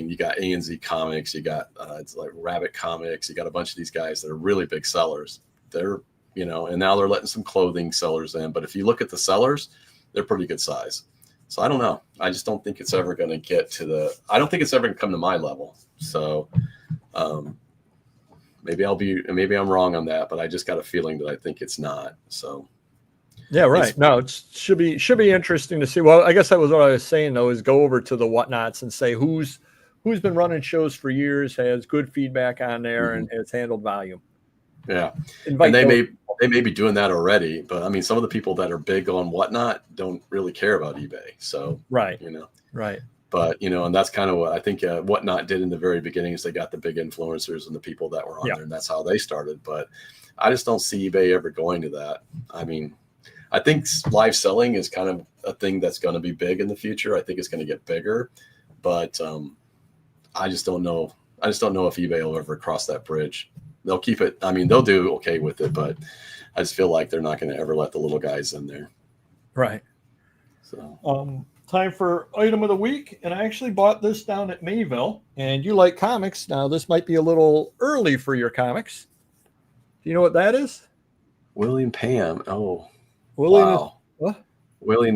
you got ANZ Comics, you got it's like Rabbit Comics, you got a bunch of these guys that are really big sellers. They're, and now they're letting some clothing sellers in. But if you look at the sellers, they're pretty good size. So I don't know. I just don't think it's ever going to get to I don't think it's ever going to come to my level. So maybe I'm wrong on that, but I just got a feeling that I think it's not. So. Yeah, right. No, it should be interesting to see. Well, I guess that was what I was saying though, is go over to the Whatnots and say who's been running shows for years, has good feedback on there, and has handled volume. Yeah, and they may they may be doing that already, but I mean, some of the people that are big on Whatnot don't really care about eBay. So, right, you know, right. but, you know, and that's kind of what I think Whatnot did in the very beginning is they got the big influencers and the people that were on Yeah. there, and that's how they started. But I just don't see eBay ever going to that. I mean, I think live selling is kind of a thing that's going to be big in the future. I think it's going to get bigger, but I just don't know. I just don't know if eBay will ever cross that bridge. They'll keep it. I mean, they'll do okay with it, but I just feel like they're not going to ever let the little guys in there. Right. So, time for item of the week. And I actually bought this down at Mayville. And you like comics. Now, this might be a little early for your comics. Do you know what that is? Willie and Pam. Oh, Willie wow. is, what? Willie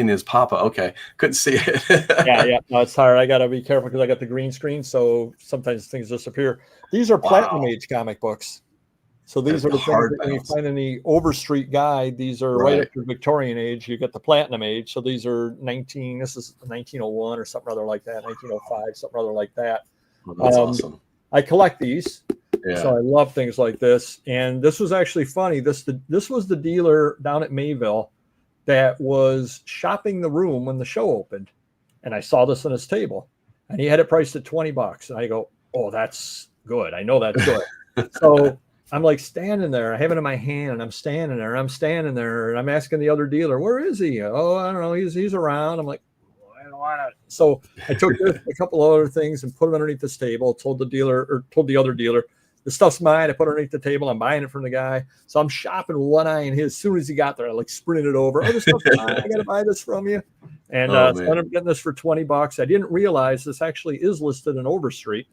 and his Papa. Okay. Couldn't see it. Yeah. No, it's hard. I got to be careful because I got the green screen. So sometimes things disappear. These are Platinum Age comic books. So these are the things that when you find in the Overstreet guide, these are right up to Victorian age. You get the Platinum Age. So these are this is 1901 or something other like that, 1905, something other like that. Oh, that's awesome. I collect these. Yeah. So I love things like this. And this was actually funny. This was the dealer down at Mayville that was shopping the room when the show opened. And I saw this on his table. And he had it priced at $20. And I go, oh, that's good. I know that's good. So I'm like standing there. I have it in my hand. And I'm standing there. And I'm asking the other dealer, where is he? Oh, I don't know. He's around. I'm like, I don't want to. So I took a couple of other things and put them underneath this table. Told the other dealer, the stuff's mine. I put it underneath the table. I'm buying it from the guy. So I'm shopping with one eye in his. As soon as he got there, I like sprinted it over. Oh, this stuff's mine. I got to buy this from you. And so I ended up getting this for $20. I didn't realize this actually is listed in Overstreet.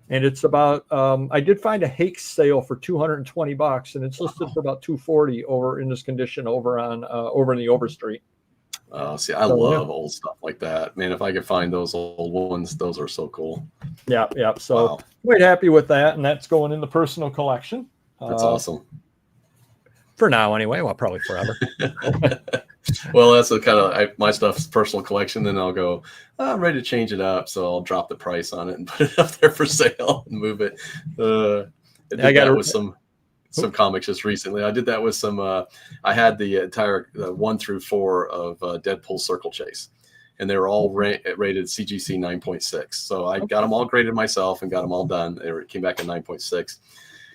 And it's about, I did find a Hakes sale for $220, and it's listed for about $240 over in this condition over in the Overstreet. See, I love old stuff like that, man. If I could find those old ones, those are so cool. Yeah. So quite happy with that, and that's going in the personal collection. That's awesome. For now, anyway. Well, probably forever. Well, that's the kind of my stuff's personal collection. Then I'll go, I'm ready to change it up, so I'll drop the price on it and put it up there for sale and move it. I got it with some comics just recently. I did that with some. I had the entire 1 through 4 of Deadpool Circle Chase, and they were all rated CGC 9.6. So I got them all graded myself and got them all done. They came back at 9.6.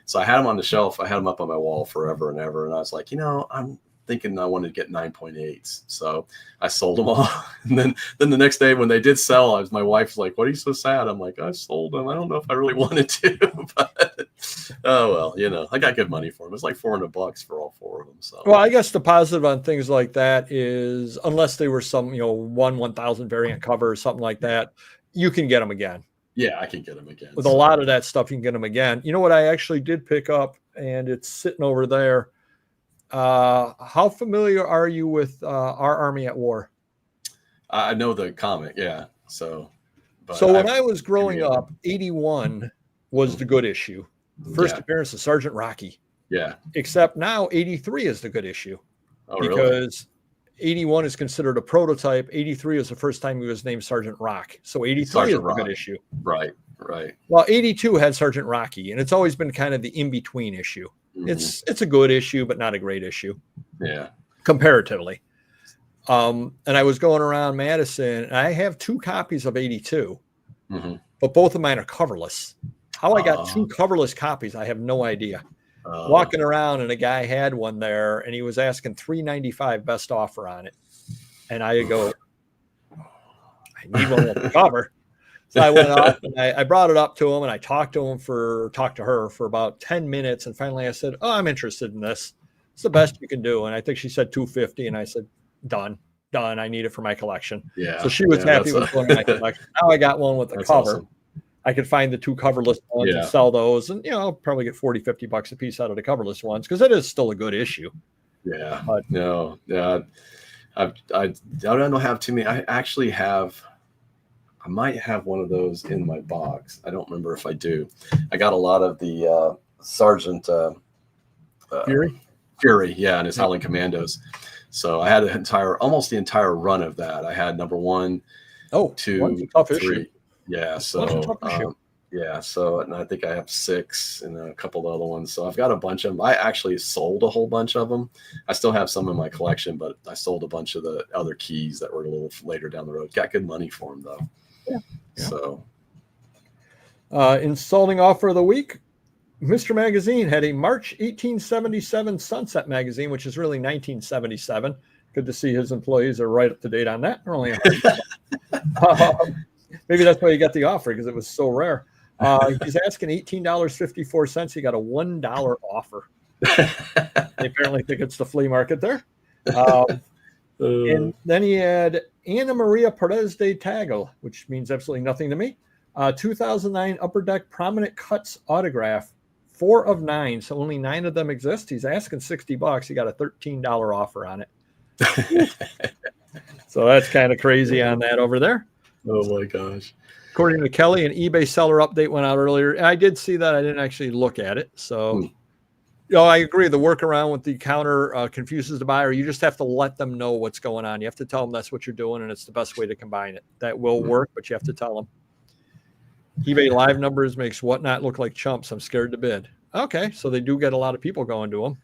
So I had them on the shelf. I had them up on my wall forever and ever. And I was like, I'm thinking I wanted to get 9.8s. So I sold them all. And then the next day when they did sell, my wife's like, what are you so sad? I'm like, I sold them. I don't know if I really wanted to, but oh, well, I got good money for them. It's like $400 for all 4 of them. So, well, I guess the positive on things like that is unless they were some, 1,000 variant cover or something like that, you can get them again. Yeah, I can get them again. With a lot of that stuff, you can get them again. You know what I actually did pick up, and it's sitting over there. How familiar are you with Our Army at War? I know the comic, yeah. So when I was growing up, 81 was the good issue. First appearance of Sergeant Rocky. Yeah. Except now 83 is the good issue. Oh, because 81 is considered a prototype. 83 is the first time he was named Sergeant Rock. So 83 is a good issue. Right. Well, 82 had Sergeant Rocky, and it's always been kind of the in-between issue. Mm-hmm. It's a good issue, but not a great issue. Yeah. Comparatively. And I was going around Madison, and I have 2 copies of 82, but both of mine are coverless. How I got 2 coverless copies, I have no idea. Walking around, and a guy had one there, and he was asking $395 best offer on it. And I go, I need one with the cover. So I went up and I brought it up to him, and I talked to her for about 10 minutes. And finally I said, oh, I'm interested in this. It's the best you can do. And I think she said $250. And I said, done. I need it for my collection. Yeah. So she was happy with one of my collection. Now I got one with the cover. Awesome. I could find the 2 coverless ones and sell those. And, I'll probably get $40-$50 a piece out of the coverless ones, because it is still a good issue. Yeah. But, no. Yeah. I don't have too many. I actually have. I might have one of those in my box. I don't remember if I do. I got a lot of the Sergeant Fury, yeah, and his Howling Commandos. So I had almost the entire run of that. I had number 1, 2, 3. Yeah, so Yeah, so and I think I have 6 and a couple of other ones. So I've got a bunch of them. I actually sold a whole bunch of them. I still have some in my collection, but I sold a bunch of the other keys that were a little later down the road. Got good money for them though. Yeah. So insulting offer of the week. Mr. Magazine had a March 1877 Sunset magazine, which is really 1977. Good to see his employees are right up to date on that. They're only maybe that's why you got the offer, because it was so rare. He's asking $18.54. He got a $1 offer. They apparently think it's the flea market there. And then he had Ana Maria Perez de Tagle, which means absolutely nothing to me. 2009 Upper Deck Prominent Cuts autograph, 4 of 9, so only 9 of them exist. He's asking $60. He got a $13 offer on it. So that's kind of crazy on that over there. Oh my gosh. According to Kelly, an eBay seller update went out earlier. And I did see that. I didn't actually look at it. So, I agree. The workaround with the counter confuses the buyer. You just have to let them know what's going on. You have to tell them that's what you're doing, and it's the best way to combine it. That will work, but you have to tell them. eBay live numbers makes Whatnot look like chumps. I'm scared to bid. Okay, so they do get a lot of people going to them.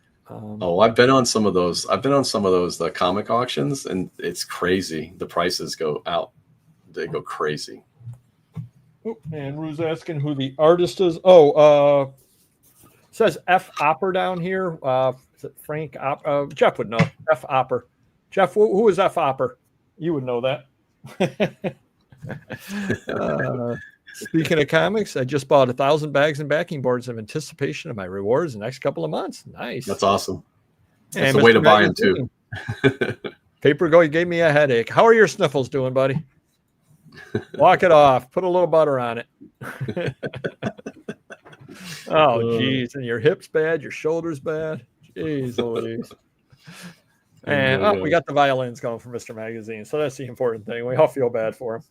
I've been on some of those. The comic auctions, and it's crazy. The prices go out. They go crazy. Oh, and Rue's asking who the artist is. Says F. Opper down here. Is it Frank? Jeff would know. F. Opper. Jeff, who is F. Opper? You would know that. Speaking of comics, I just bought 1,000 bags and backing boards in anticipation of my rewards the next couple of months. Nice. That's awesome. That's and the way to buy them too. Paper Go, you gave me a headache. How are your sniffles doing, buddy? Walk it off. Put a little butter on it. Oh, geez. And your hips bad. Your shoulders bad. Jeez Louise. And we got the violins going for Mr. Magazine. So that's the important thing. We all feel bad for him.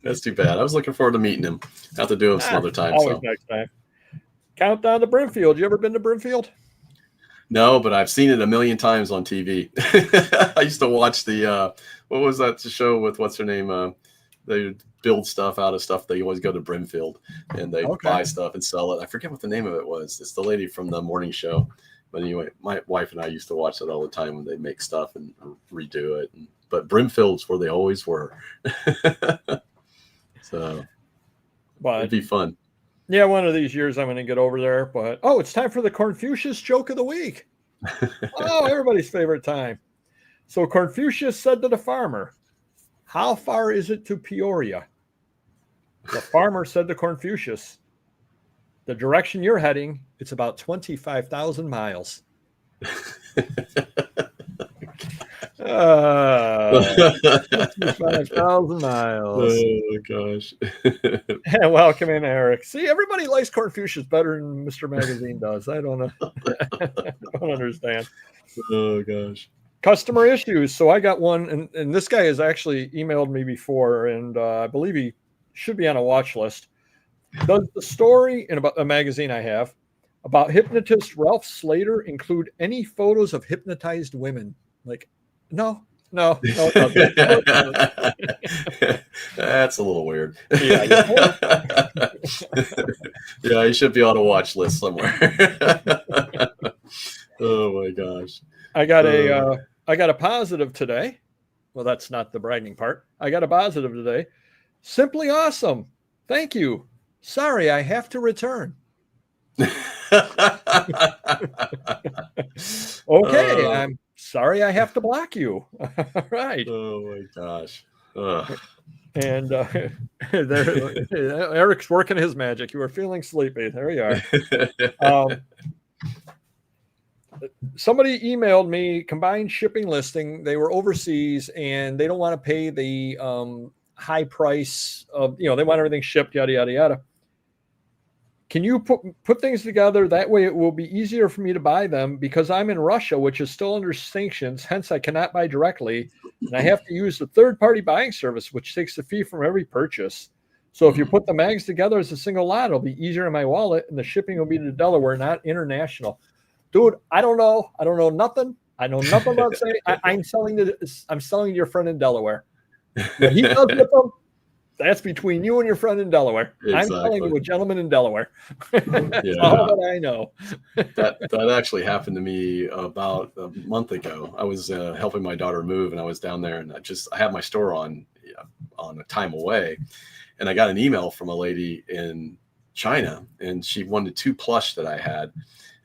That's too bad. I was looking forward to meeting him. Have to do him some other time. Always next time. Countdown to Brimfield. You ever been to Brimfield? No, but I've seen it a million times on TV. I used to watch the what was that show with what's her name? They build stuff out of stuff. They always go to Brimfield and they buy stuff and sell it. I forget what the name of it was. It's the lady from the morning show. But anyway, my wife and I used to watch it all the time when they make stuff and redo it. But Brimfield's where they always were. So it'd be fun. Yeah, one of these years I'm going to get over there. But it's time for the Confucius joke of the week. Everybody's favorite time. So Confucius said to the farmer, "How far is it to Peoria?" The farmer said to Confucius, "The direction you're heading, it's about 25,000 miles." 25,000 miles. Oh gosh. And welcome in, Eric. See, everybody likes Confucius better than Mr. Magazine does. I don't know. I don't understand. Oh gosh. Customer issues. So I got one, and this guy has actually emailed me before, and I believe he should be on a watch list. Does the story in about a magazine I have about hypnotist Ralph Slater include any photos of hypnotized women? Like, no. That's a little weird. Yeah, you should be on a watch list somewhere. Oh my gosh. I got a positive today. Well, that's not the bragging part. I got a positive today. Simply awesome. Thank you. Sorry, I have to return. Okay, I'm sorry I have to block you. All right. Oh my gosh. And Eric's working his magic. You were feeling sleepy. There you are. Somebody emailed me combined shipping listing. They were overseas and they don't want to pay the high price of, they want everything shipped, yada, yada, yada. Can you put things together? That way it will be easier for me to buy them because I'm in Russia, which is still under sanctions. Hence, I cannot buy directly. And I have to use the third-party buying service, which takes a fee from every purchase. So if you put the mags together as a single lot, it'll be easier in my wallet, and the shipping will be to Delaware, not international. Dude, I don't know. I don't know nothing. I know nothing about saying I'm selling to your friend in Delaware. What he does with them, That's between you and your friend in Delaware. I'm telling you, a gentleman in Delaware. That's all that I know. that actually happened to me about a month ago. I was helping my daughter move, and I was down there, and I had my store on a time away, and I got an email from a lady in China, and she wanted 2 plush that I had.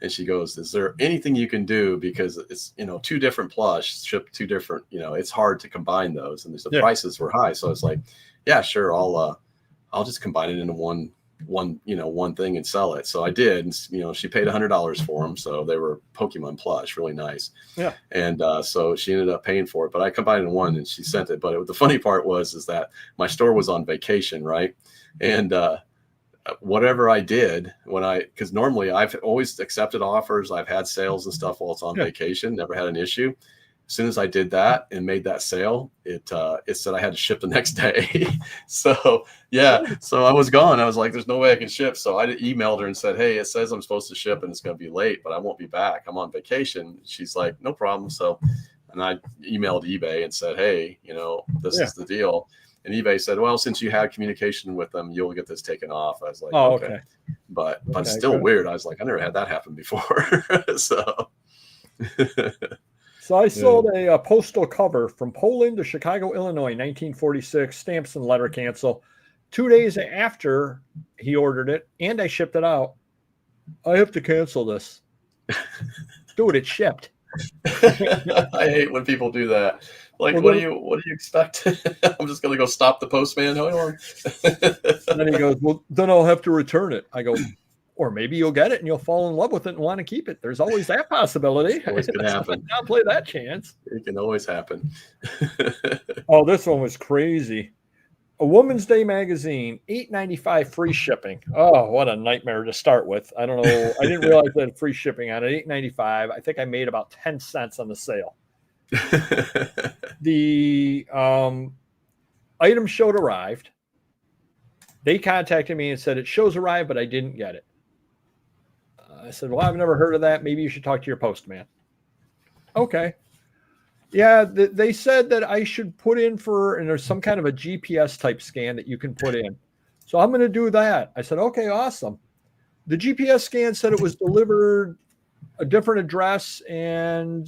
And she goes, "Is there anything you can do? Because it's, 2 different plush shipped 2 different, it's hard to combine those." And the prices were high. So it's like, yeah, sure. I'll just combine it into one thing and sell it. So I did. And, she paid $100 for them. So they were Pokemon plush, really nice. Yeah. And so she ended up paying for it, but I combined it in one and she sent it. But the funny part is that my store was on vacation. Right. And, whatever I did because normally I've always accepted offers. I've had sales and stuff while it's on vacation, never had an issue. As soon as I did that and made that sale, it said I had to ship the next day. So I was gone. I was like, there's no way I can ship. So I emailed her and said, "Hey, it says I'm supposed to ship and it's going to be late, but I won't be back. I'm on vacation." She's like, "No problem." So, and I emailed eBay and said, "Hey, this is the deal." And eBay said, "Well, since you had communication with them, you'll get this taken off." I was like, "Oh, okay." But still weird. I was like, I never had that happen before. So I sold a postal cover from Poland to Chicago, Illinois, 1946, stamps and letter cancel. 2 days after he ordered it and I shipped it out, "I have to cancel this." Dude, it shipped. I hate when people do that. Like, what do you expect? I'm just going to go stop the postman. Hold on. And then he goes, "Well, then I'll have to return it." I go, "Or maybe you'll get it and you'll fall in love with it and want to keep it." There's always that possibility. Always can happen. I'll play that chance. It can always happen. Oh, this one was crazy. A Woman's Day magazine, $8.95 free shipping. Oh, what a nightmare to start with. I don't know. I didn't realize they had free shipping on it. $8.95. I think I made about 10 cents on the sale. The item showed arrived. They contacted me and said it shows arrived, but I didn't get it. I said, "Well, I've never heard of that. Maybe you should talk to your postman." Okay. Yeah, they said that I should put in and there's some kind of a GPS type scan that you can put in. So I'm going to do that. I said, "Okay, awesome." The GPS scan said it was delivered a different address and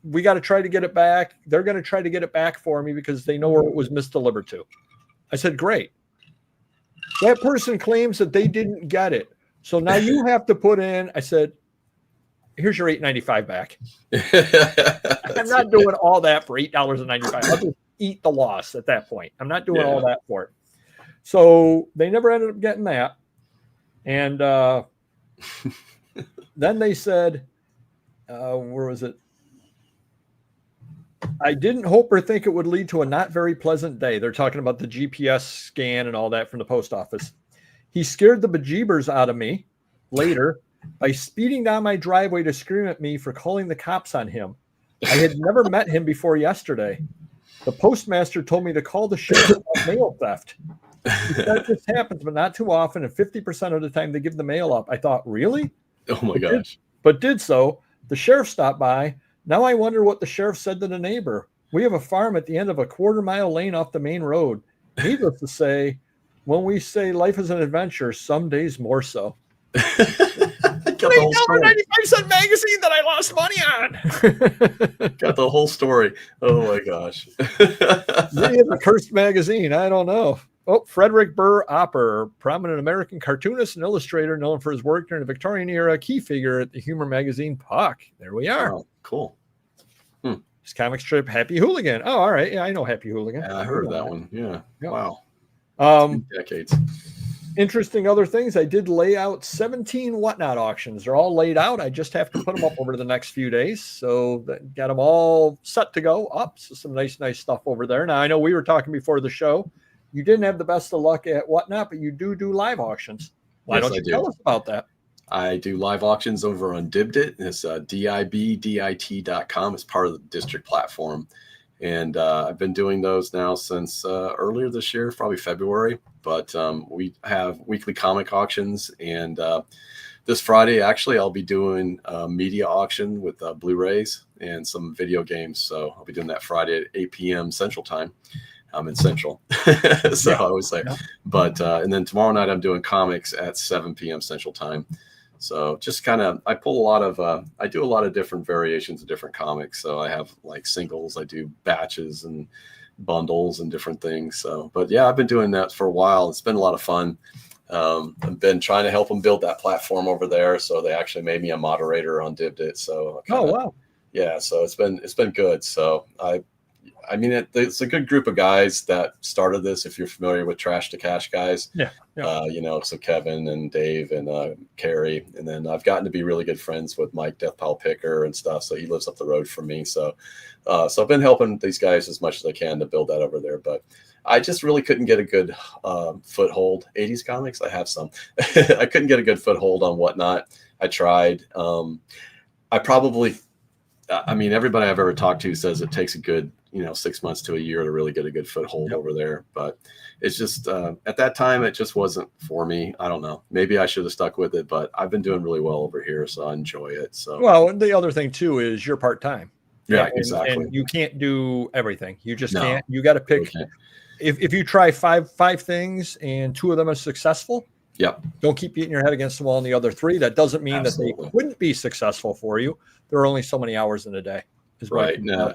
we got to try to get it back. They're going to try to get it back for me because they know where it was misdelivered to. I said, "Great." That person claims that they didn't get it. So now you have to put in, I said, "Here's your $8.95 back." I'm not doing all that for $8.95. I'll just eat the loss at that point. I'm not doing all that for it. So they never ended up getting that. And then they said, where was it? "I didn't hope or think it would lead to a not very pleasant day." They're talking about the GPS scan and all that from the post office. "He scared the bejeebers out of me later by speeding down my driveway to scream at me for calling the cops on him. I had never met him before yesterday. The postmaster told me to call the sheriff about mail theft. He said this happens, but not too often, and 50% of the time they give the mail up." I thought, really? Oh my gosh. But did so. The sheriff stopped by. Now I wonder what the sheriff said to the neighbor. We have a farm at the end of a quarter-mile lane off the main road. Needless to say, when we say life is an adventure, some days more so. $8.95 magazine that I lost money on. Got the whole story. Oh my gosh. Maybe it's a cursed magazine. I don't know. Oh, Frederick Burr Opper, prominent American cartoonist and illustrator known for his work during the Victorian era, key figure at the humor magazine Puck. There we are. Oh, cool. His comic strip Happy Hooligan. Oh, all right. Yeah, I know Happy Hooligan. Yeah, I heard of that one. Yeah. Wow. 2 decades. Interesting other things. I did lay out 17 whatnot auctions. They're all laid out. I just have to put them up over the next few days. So got them all set to go up. So some nice stuff over there. Now, I know we were talking before the show. You didn't have the best of luck at whatnot, but you do live auctions. Why don't you tell us about that? I do live auctions over on Dibdit. It's DIBDIT.com. It's part of the district platform. And I've been doing those now since earlier this year, probably February. But we have weekly comic auctions. And this Friday, actually, I'll be doing a media auction with Blu-rays and some video games. So I'll be doing that Friday at 8 p.m. Central Time. I'm in Central. So I always say, but, and then tomorrow night I'm doing comics at 7 p.m. Central Time. So just kind of, I pull a lot of, I do a lot of different variations of different comics. So I have like singles, I do batches and bundles and different things. So, but yeah, I've been doing that for a while. It's been a lot of fun. I've been trying to help them build that platform over there. So they actually made me a moderator on Dibdit. So wow. Yeah. So it's been good. So I mean, it's a good group of guys that started this. If you're familiar with Trash to Cash guys, so Kevin and Dave and Carrie, and then I've gotten to be really good friends with Mike Deathpile Picker and stuff. So he lives up the road from me. So I've been helping these guys as much as I can to build that over there. But I just really couldn't get a good foothold. 80s comics, I have some. I couldn't get a good foothold on Whatnot. I tried. I mean, everybody I've ever talked to says it takes a good 6 months to a year to really get a good foothold over there. But it's just at that time, it just wasn't for me. I don't know. Maybe I should have stuck with it, but I've been doing really well over here, so I enjoy it. So well, the other thing too is you're part-time. Yeah, exactly. And you can't do everything. You just can't. You got to pick. Okay. If you try five things and 2 of them are successful, don't keep beating your head against the wall on the other 3. That doesn't mean that they wouldn't be successful for you. There are only so many hours in a day. Right. No.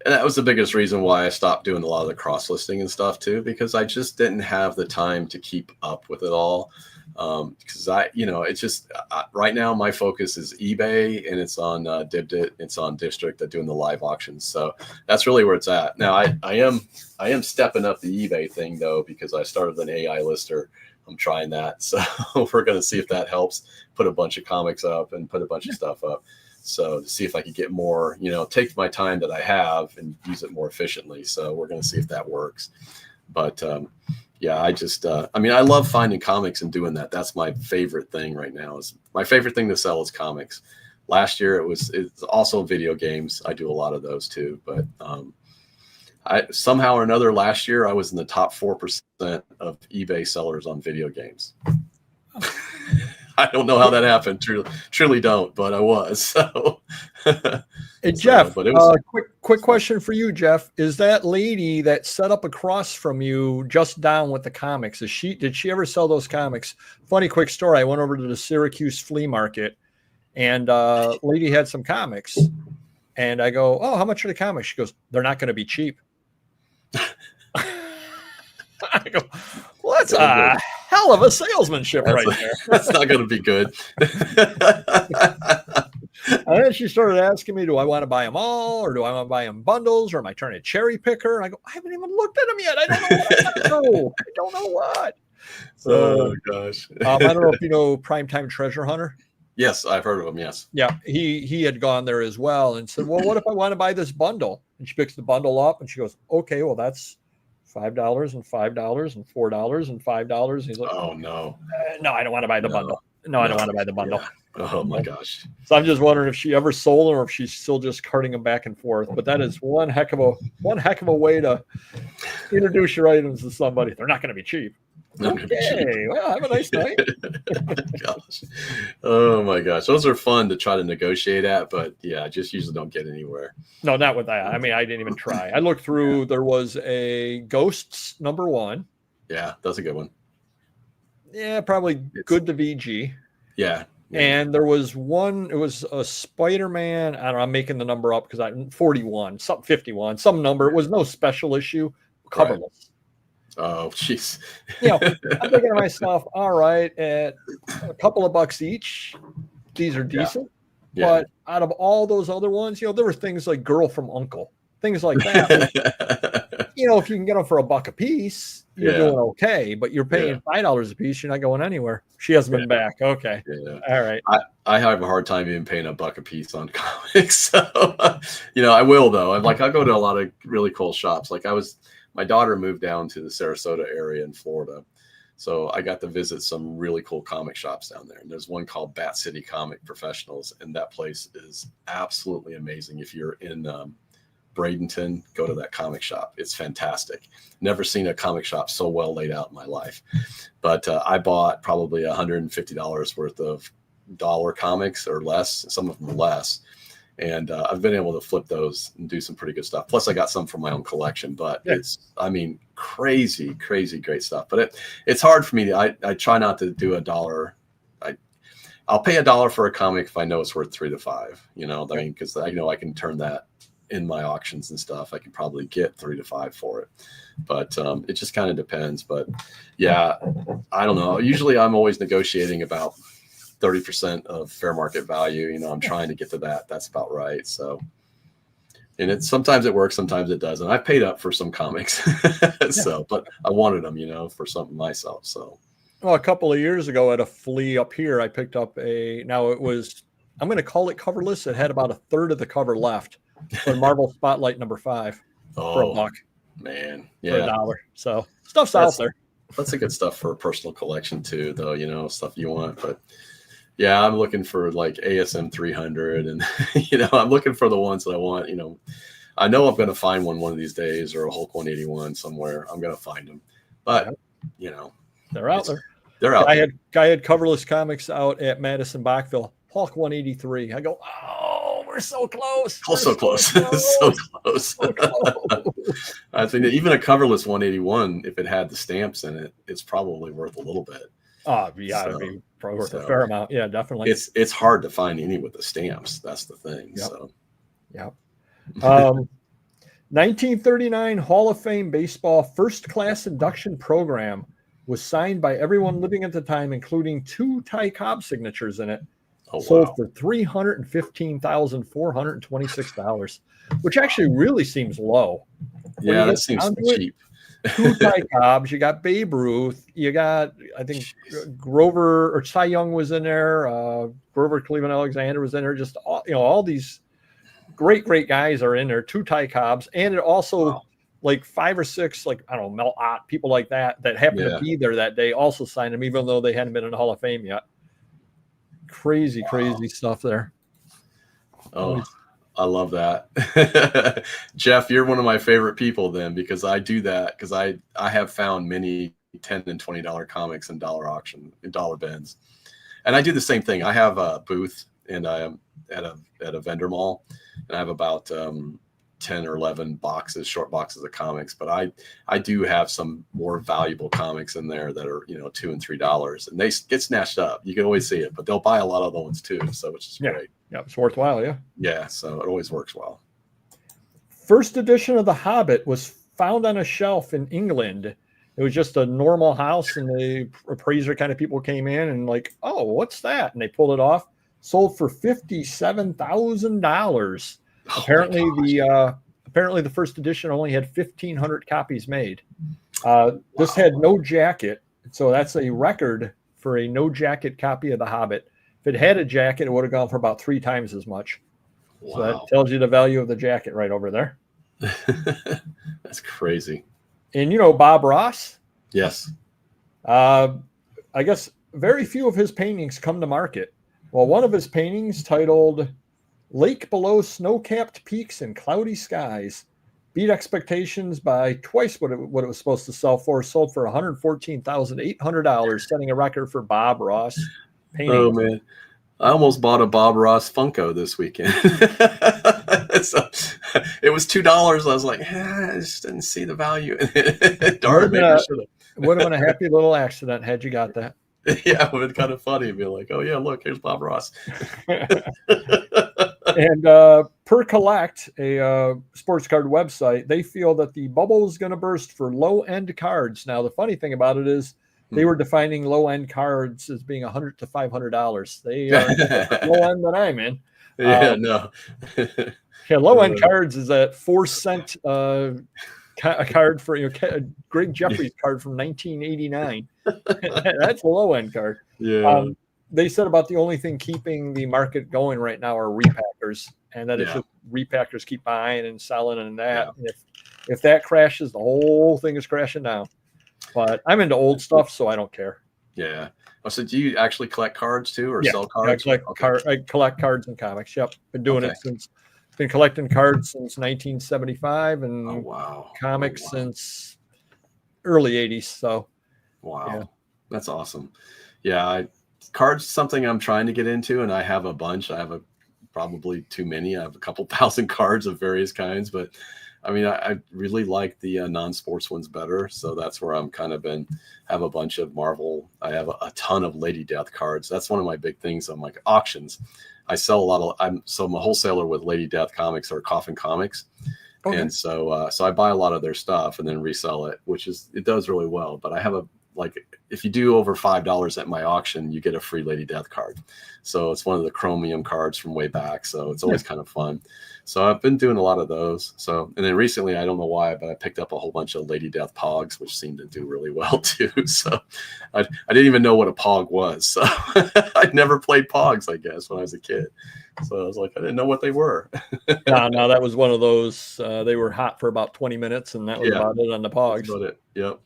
And that was the biggest reason why I stopped doing a lot of the cross listing and stuff too, because I just didn't have the time to keep up with it all. Because it's just right now my focus is eBay, and it's on Dibdit, it's on District. They're doing the live auctions, so that's really where it's at now. I am stepping up the eBay thing though, because I started an AI lister. I'm trying that, so we're going to see if that helps. Put a bunch of comics up and put a bunch of stuff up. So to see if I could get more, take my time that I have and use it more efficiently. So we're going to see if that works. But I just, I love finding comics and doing that. That's my favorite thing right now. My favorite thing to sell is comics. Last year it's also video games. I do a lot of those too. But I somehow or another last year I was in the top 4% of eBay sellers on video games. I don't know how that happened. Truly don't, but I was. So, hey, Jeff, but it was quick question for you, Jeff. Is that lady that set up across from you just down with the comics? Did she ever sell those comics? Funny quick story. I went over to the Syracuse flea market, and lady had some comics, and I go, "Oh, how much are the comics?" She goes, "They're not going to be cheap." I go, well, that's a hell of a salesmanship right there. That's not going to be good. And then she started asking me, do I want to buy them all, or do I want to buy them bundles, or am I trying to cherry picker? And I go, I haven't even looked at them yet. I don't know what I want to do. I don't know what. So, oh, gosh. I don't know if you know Primetime Treasure Hunter. Yes, I've heard of him, yes. Yeah, he had gone there as well and said, well, what if I want to buy this bundle? And she picks the bundle up, and she goes, okay, well, that's $5 and $5 and $4 and $5. He's like, oh no, no, I don't want to buy the bundle. No, I don't want to buy the bundle. Yeah. Oh my gosh. So I'm just wondering if she ever sold them or if she's still just carting them back and forth. But that is one heck of a way to introduce your items to somebody. They're not going to be cheap. Okay, well, have a nice night. Gosh. Oh my gosh, those are fun to try to negotiate at, but yeah, I just usually don't get anywhere. No, not with that. I mean, I didn't even try. I looked through. There was a Ghosts #1. Yeah, that's a good one. Yeah, probably good to VG. Yeah. And there was one. It was a Spider-Man. I don't know. I'm making the number up because 41, something 51, some number. It was no special issue, coverless. Right. Oh, jeez. I'm thinking to myself, all right, at a couple of bucks each, these are decent. Yeah. But out of all those other ones, there were things like Girl from Uncle, things like that. If you can get them for $1 a piece, you're doing okay. But you're paying $5 a piece, you're not going anywhere. She hasn't been back. Okay. Yeah. All right. I have a hard time even paying $1 a piece on comics. So, I will though. I'll go to a lot of really cool shops. My daughter moved down to the Sarasota area in Florida. So I got to visit some really cool comic shops down there. And there's one called Bat City Comic Professionals. And that place is absolutely amazing. If you're in Bradenton, go to that comic shop. It's fantastic. Never seen a comic shop so well laid out in my life. But I bought probably $150 worth of dollar comics or less, some of them less. And I've been able to flip those and do some pretty good stuff. Plus I got some from my own collection, but it's, I mean, crazy great stuff. But it's hard for me to, I try not to do $1. I'll pay $1 for a comic if I know it's worth $3 to $5, you know, I mean, because I know I can turn that in my auctions and stuff. I can probably get $3 to $5 for it, but it just kind of depends. But yeah, I don't know. Usually I'm always negotiating about 30% of fair market value. You know, I'm trying to get to that. That's about right. So, and sometimes it works, sometimes it doesn't. I paid up for some comics, so, but I wanted them, you know, for something myself. So. Well, a couple of years ago at a flea up here, I picked up now it was, I'm going to call it coverless. It had about a third of the cover left for Marvel Spotlight #5 for $1. Man. For $1. So stuff's out there. That's a good stuff for a personal collection too, though, you know, stuff you want. But yeah, I'm looking for like ASM 300 and, you know, I'm looking for the ones that I want, you know. I know I'm going to find one of these days, or a Hulk 181 somewhere. I'm going to find them. But, you know. They're out there. They're out there. Guy had coverless comics out at Madison Bachville. Hulk 183. I go, oh, we're so close. So close. So close. I think that even a coverless 181, if it had the stamps in it, it's probably worth a little bit. Oh, yeah, it'd be probably worth a fair amount. Yeah, definitely. It's hard to find any with the stamps. That's the thing. Yep. So, yeah. 1939 Hall of Fame baseball first class induction program was signed by everyone living at the time, including 2 Ty Cobb signatures in it. Sold for $315,426, which actually really seems low. Yeah, that seems cheap. 2 Ty Cobbs, you got Babe Ruth, you got, I think, Grover or Cy Young was in there, Grover Cleveland Alexander was in there. Just all, you know, all these great guys are in there. 2 Ty Cobbs, and it also like 5 or 6, like, I don't know, Mel Ott, people like that happened to be there that day also signed him, even though they hadn't been in the Hall of Fame yet. Crazy stuff there. Oh, I love that. Jeff, you're one of my favorite people then, because I do that, because I have found many $10 and $20 comics in dollar bins. And I do the same thing. I have a booth, and I am at a vendor mall, and I have about 10 or 11 short boxes of comics, but I do have some more valuable comics in there that are, you know, $2 and $3, and they get snatched up. You can always see it, but they'll buy a lot of the ones too. So which is great. Yeah. It's worthwhile. Yeah. Yeah. So it always works well. First edition of The Hobbit was found on a shelf in England. It was just a normal house, and the appraiser kind of people came in and like, oh, what's that? And they pulled it off, sold for $57,000. Apparently the first edition only had 1,500 copies made. This had no jacket, so that's a record for a no jacket copy of The Hobbit. If it had a jacket, it would have gone for about 3 times as much. Wow. So that tells you the value of the jacket right over there. That's crazy. And you know Bob Ross? Yes. I guess very few of his paintings come to market. Well, one of his paintings, titled Lake Below Snow-Capped Peaks and Cloudy Skies, beat expectations by twice what it was supposed to sell for. Sold for $114,800, setting a record for Bob Ross painting. Oh man, I almost bought a Bob Ross Funko this weekend. So, it was $2. I was like, I just didn't see the value. Darn, maybe I should have. Would have been a happy little accident had you got that. Yeah, it would have been kind of funny to be like, oh yeah, look, here's Bob Ross. And per Collect, a sports card website, they feel that the bubble is going to burst for low-end cards. Now, the funny thing about it is they were defining low-end cards as being $100 to $500. They are low-end than I'm in. No. Yeah, low-end cards is that 4-cent a card for Greg Jeffries card from 1989. That's a low-end card. Yeah. They said about the only thing keeping the market going right now are repackers, and that it's just repackers keep buying and selling, and that if that crashes, the whole thing is crashing down. But I'm into old stuff, so I don't care. Yeah. Oh, so do you actually collect cards too, or sell cards? I collect cards and comics. Yep, been doing it been collecting cards since 1975, and comics since early 80s. So, that's awesome. Yeah, cards something I'm trying to get into, and I have a bunch. I have a probably too many. I have a couple thousand cards of various kinds, but I mean, I really like the non-sports ones better. So that's where I'm kind of have a bunch of Marvel. I have a ton of Lady Death cards. That's one of my big things on like auctions. I sell a lot of, I'm a wholesaler with Lady Death comics or Coffin Comics. Okay. And so I buy a lot of their stuff and then resell it, it does really well. But I have if you do over $5 at my auction, you get a free Lady Death card. So it's one of the chromium cards from way back. So it's always kind of fun. So I've been doing a lot of those. So, and then recently, I don't know why, but I picked up a whole bunch of Lady Death Pogs, which seemed to do really well too. So I didn't even know what a Pog was. So I'd never played Pogs, I guess, when I was a kid. So I was like, I didn't know what they were. No, that was one of those. They were hot for about 20 minutes, and that was about it on the Pogs. That's about it. Yep.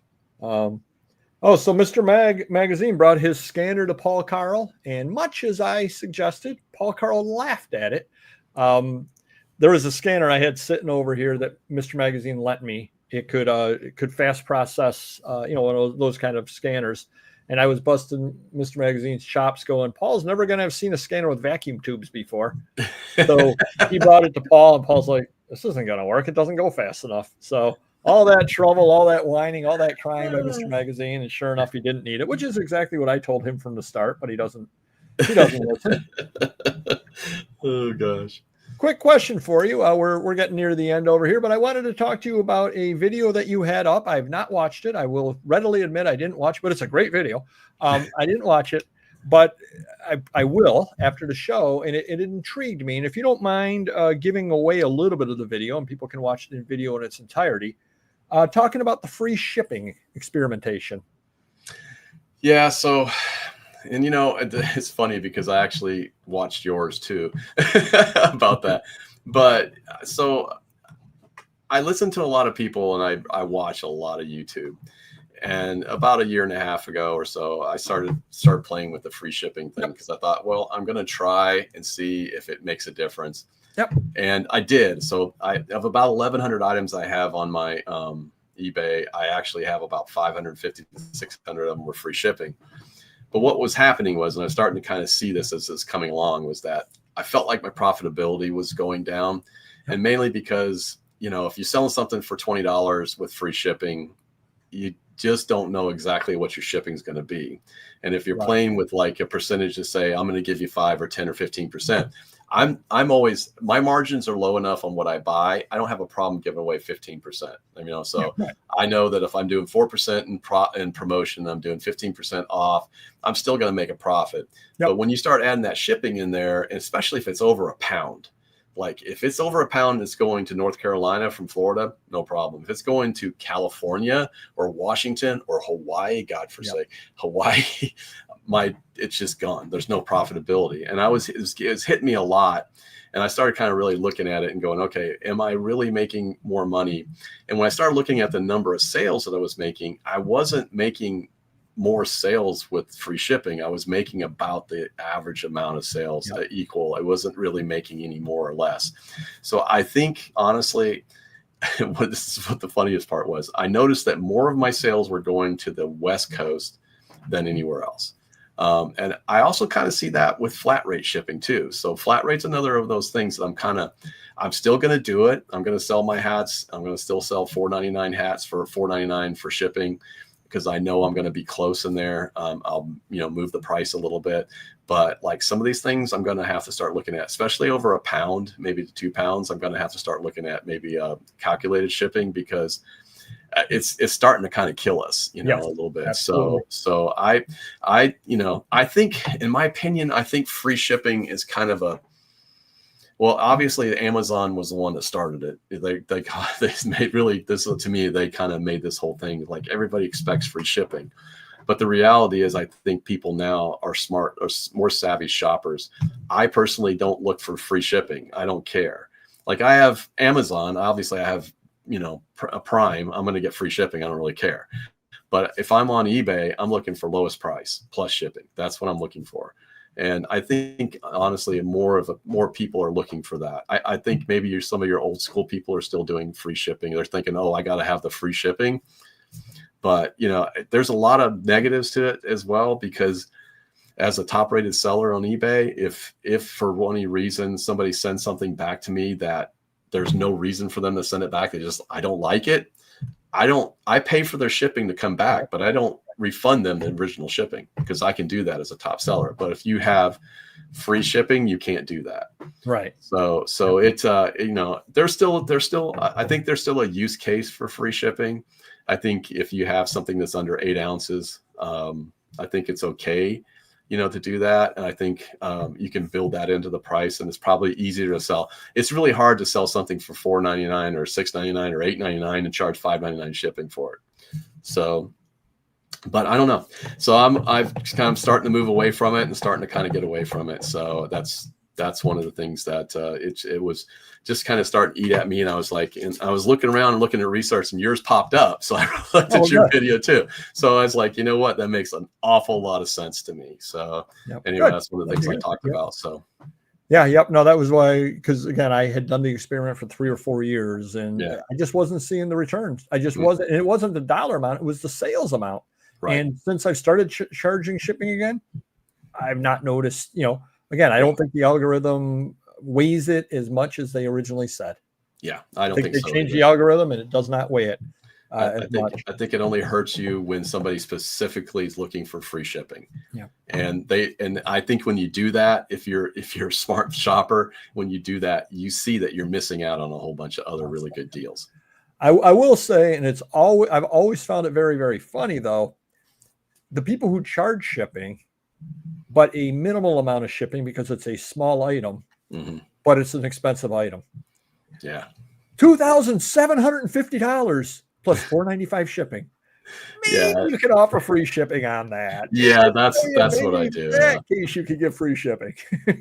So Mr. Magazine brought his scanner to Paul Carl, and much as I suggested, Paul Carl laughed at it. There was a scanner I had sitting over here that Mr. Magazine lent me. It could fast process, one of those kind of scanners. And I was busting Mr. Magazine's chops going, Paul's never going to have seen a scanner with vacuum tubes before. So he brought it to Paul, and Paul's like, this isn't going to work. It doesn't go fast enough. So all that trouble, all that whining, all that crying by Mr. Magazine, and sure enough, he didn't need it, which is exactly what I told him from the start, but he doesn't listen. Oh, gosh. Quick question for you. We're getting near the end over here, but I wanted to talk to you about a video that you had up. I've not watched it. I will readily admit I didn't watch it, but it's a great video. I didn't watch it, but I will after the show, and it intrigued me. And if you don't mind giving away a little bit of the video, and people can watch the video in its entirety, talking about the free shipping experimentation. Yeah, so... And, it's funny because I actually watched yours too about that. But so I listen to a lot of people and I watch a lot of YouTube. And about a year and a half ago or so, I started playing with the free shipping thing because I thought, well, I'm going to try and see if it makes a difference. Yep. And I did. So I have about 1,100 items I have on my eBay. I actually have about 550 to 600 of them were free shipping. But what was happening was, and I was starting to kind of see this as it's coming along, was that I felt like my profitability was going down. And mainly because, if you're selling something for $20 with free shipping, you just don't know exactly what your shipping is going to be. And if you're playing with like a percentage to say, I'm going to give you 5 or 10 or 15%, I'm always, my margins are low enough on what I buy. I don't have a problem giving away 15%. So I know that if I'm doing 4% in promotion, I'm doing 15% off, I'm still going to make a profit. Yep. But when you start adding that shipping in there, and especially if it's over £1, like if it's over £1, it's going to North Carolina from Florida, no problem. If it's going to California or Washington or Hawaii, God forsake, Hawaii, it's just gone. There's no profitability. And it was hitting me a lot. And I started kind of really looking at it and going, okay, am I really making more money? And when I started looking at the number of sales that I was making, I wasn't making more sales with free shipping. I was making about the average amount of sales equal. I wasn't really making any more or less. So I think, honestly, what the funniest part was, I noticed that more of my sales were going to the West Coast than anywhere else. And I also kind of see that with flat rate shipping too. So flat rate's another of those things that I'm still going to do it. I'm going to sell my hats. I'm going to still sell $4.99 hats for $4.99 for shipping because I know I'm going to be close in there. I'll, move the price a little bit, but like some of these things I'm going to have to start looking at, especially over £1, maybe to £2. I'm going to have to start looking at maybe calculated shipping because it's starting to kind of kill us, a little bit. Absolutely. So I think, in my opinion, I think free shipping is kind of obviously Amazon was the one that started it. They made really this to me. They kind of made this whole thing like everybody expects free shipping, but the reality is I think people now are smart or more savvy shoppers. I personally don't look for free shipping. I don't care. Like I have Amazon. Obviously, I have a Prime, I'm going to get free shipping. I don't really care. But if I'm on eBay, I'm looking for lowest price plus shipping. That's what I'm looking for. And I think honestly, more people are looking for that. I think maybe some of your old school people are still doing free shipping. They're thinking, oh, I got to have the free shipping. But there's a lot of negatives to it as well because as a top rated seller on eBay, if for any reason somebody sends something back to me that there's no reason for them to send it back, I don't like it, I pay for their shipping to come back, but I don't refund them the original shipping, because I can do that as a top seller. But if you have free shipping, you can't do that. Right. So it's there's still I think there's still a use case for free shipping. I think if you have something that's under 8 ounces, I think it's okay, to do that. And I think you can build that into the price, and it's probably easier to sell. It's really hard to sell something for $4.99 or $6.99 or $8.99 and charge $5.99 shipping for it. So, but I don't know. So I've kind of starting to move away from it and starting to kind of get away from it. So that's one of the things that it was just kind of starting to eat at me. And I was like, and I was looking around and looking at research, and yours popped up. So I looked at your video too. So I was like, you know what? That makes an awful lot of sense to me. So anyway, that's one of the things I talked about. So yeah, yep. No, that was why, because again, I had done the experiment for 3 or 4 years, and I just wasn't seeing the returns. I just wasn't, and it wasn't the dollar amount, it was the sales amount. Right. And since I've started charging shipping again, I've not noticed, again, I don't think the algorithm weighs it as much as they originally said. Yeah, I don't think they so changed the algorithm, and it does not weigh it. I think it only hurts you when somebody specifically is looking for free shipping. Yeah. And I think when you do that, if you're a smart shopper, when you do that, you see that you're missing out on a whole bunch of other really good deals. I will say, and I've always found it very, very funny though, the people who charge shipping, but a minimal amount of shipping because it's a small item, but it's an expensive item. Yeah. $2,750 plus $4.95 shipping. Maybe you can offer free shipping on that. Yeah, that's what I do. In that case, you could get free shipping.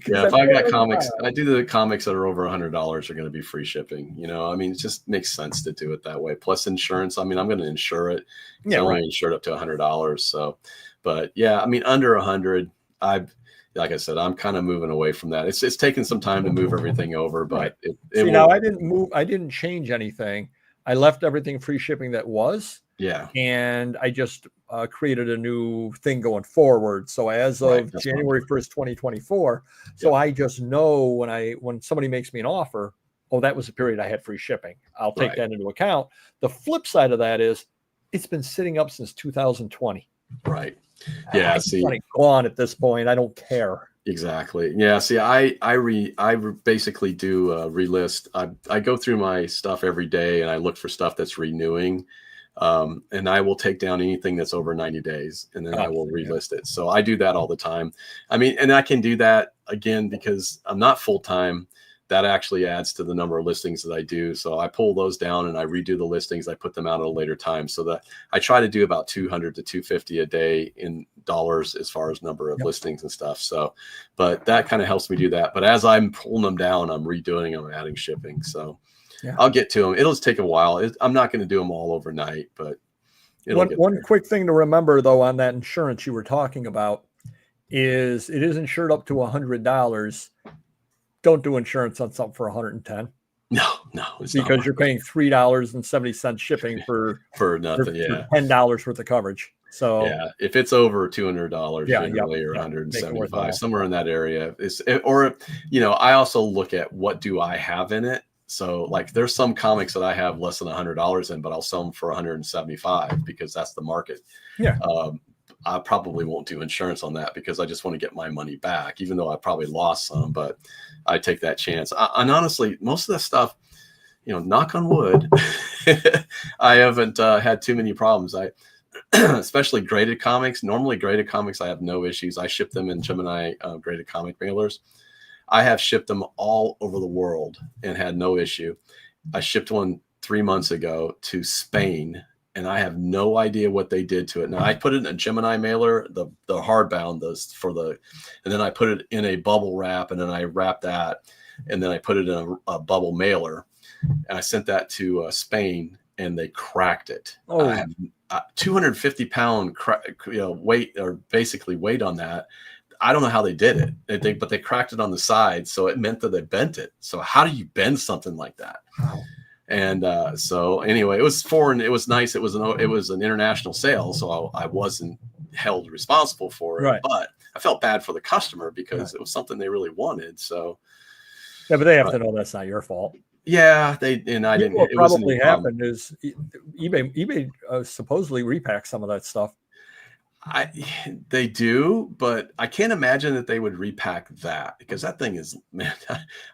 Yeah, if I got comics, I do the comics that are over $100 are going to be free shipping. I mean, it just makes sense to do it that way. Plus insurance. I mean, I'm going to insure it. It's only insured up to $100. So, but yeah, I mean, under 100, like I said, I'm kind of moving away from that. It's taken some time to move everything over, but now I didn't change anything. I left everything free shipping that was. Yeah. And I just created a new thing going forward. So as of January 1st, 2024, so I just know when somebody makes me an offer, that was the period I had free shipping. I'll take that into account. The flip side of that is it's been sitting up since 2020. Right. Yeah. See, gone at this point. I don't care. Exactly. Yeah. See, I basically do relist. I go through my stuff every day, and I look for stuff that's renewing. And I will take down anything that's over 90 days, and then I will relist it. So I do that all the time. I mean, and I can do that again because I'm not full-time. That actually adds to the number of listings that I do. So I pull those down and I redo the listings. I put them out at a later time, so that I try to do about 200 to 250 a day in dollars as far as number of listings and stuff. So, but that kind of helps me do that. But as I'm pulling them down, I'm redoing them, adding shipping. So I'll get to them. It'll just take a while. I'm not going to do them all overnight, but one quick thing to remember though on that insurance you were talking about is it is insured up to $100. Don't do insurance on something for $110. No, because you're paying $3.70 shipping for nothing. For $10 worth of coverage. So yeah, if it's over $200, generally, or 175, somewhere in that area, I also look at what do I have in it. So like there's some comics that I have less than $100 in, but I'll sell them for 175 because that's the market. Yeah. I probably won't do insurance on that because I just want to get my money back, even though I probably lost some, but I take that chance. And honestly, most of the stuff, knock on wood, I haven't had too many problems. Especially graded comics. Normally graded comics, I have no issues. I ship them in Gemini graded comic mailers. I have shipped them all over the world and had no issue. I shipped one 3 months ago to Spain, and I have no idea what they did to it. Now I put it in a Gemini mailer, the hardbound, and then I put it in a bubble wrap, and then I wrapped that, and then I put it in a bubble mailer, and I sent that to Spain, and they cracked it. I have 250 pound weight, or basically weight on that. I don't know how they did it, but they cracked it on the side, so it meant that they bent it. So how do you bend something like that? Wow. And so anyway, it was foreign. It was nice. It was an international sale, so I wasn't held responsible for it. Right. But I felt bad for the customer because it was something they really wanted. So yeah, but they have to know that's not your fault. yeah, I didn't. What It wasn't probably any problem. happened is eBay supposedly repacks some of that stuff. They do, but I can't imagine that they would repack that because that thing is, man.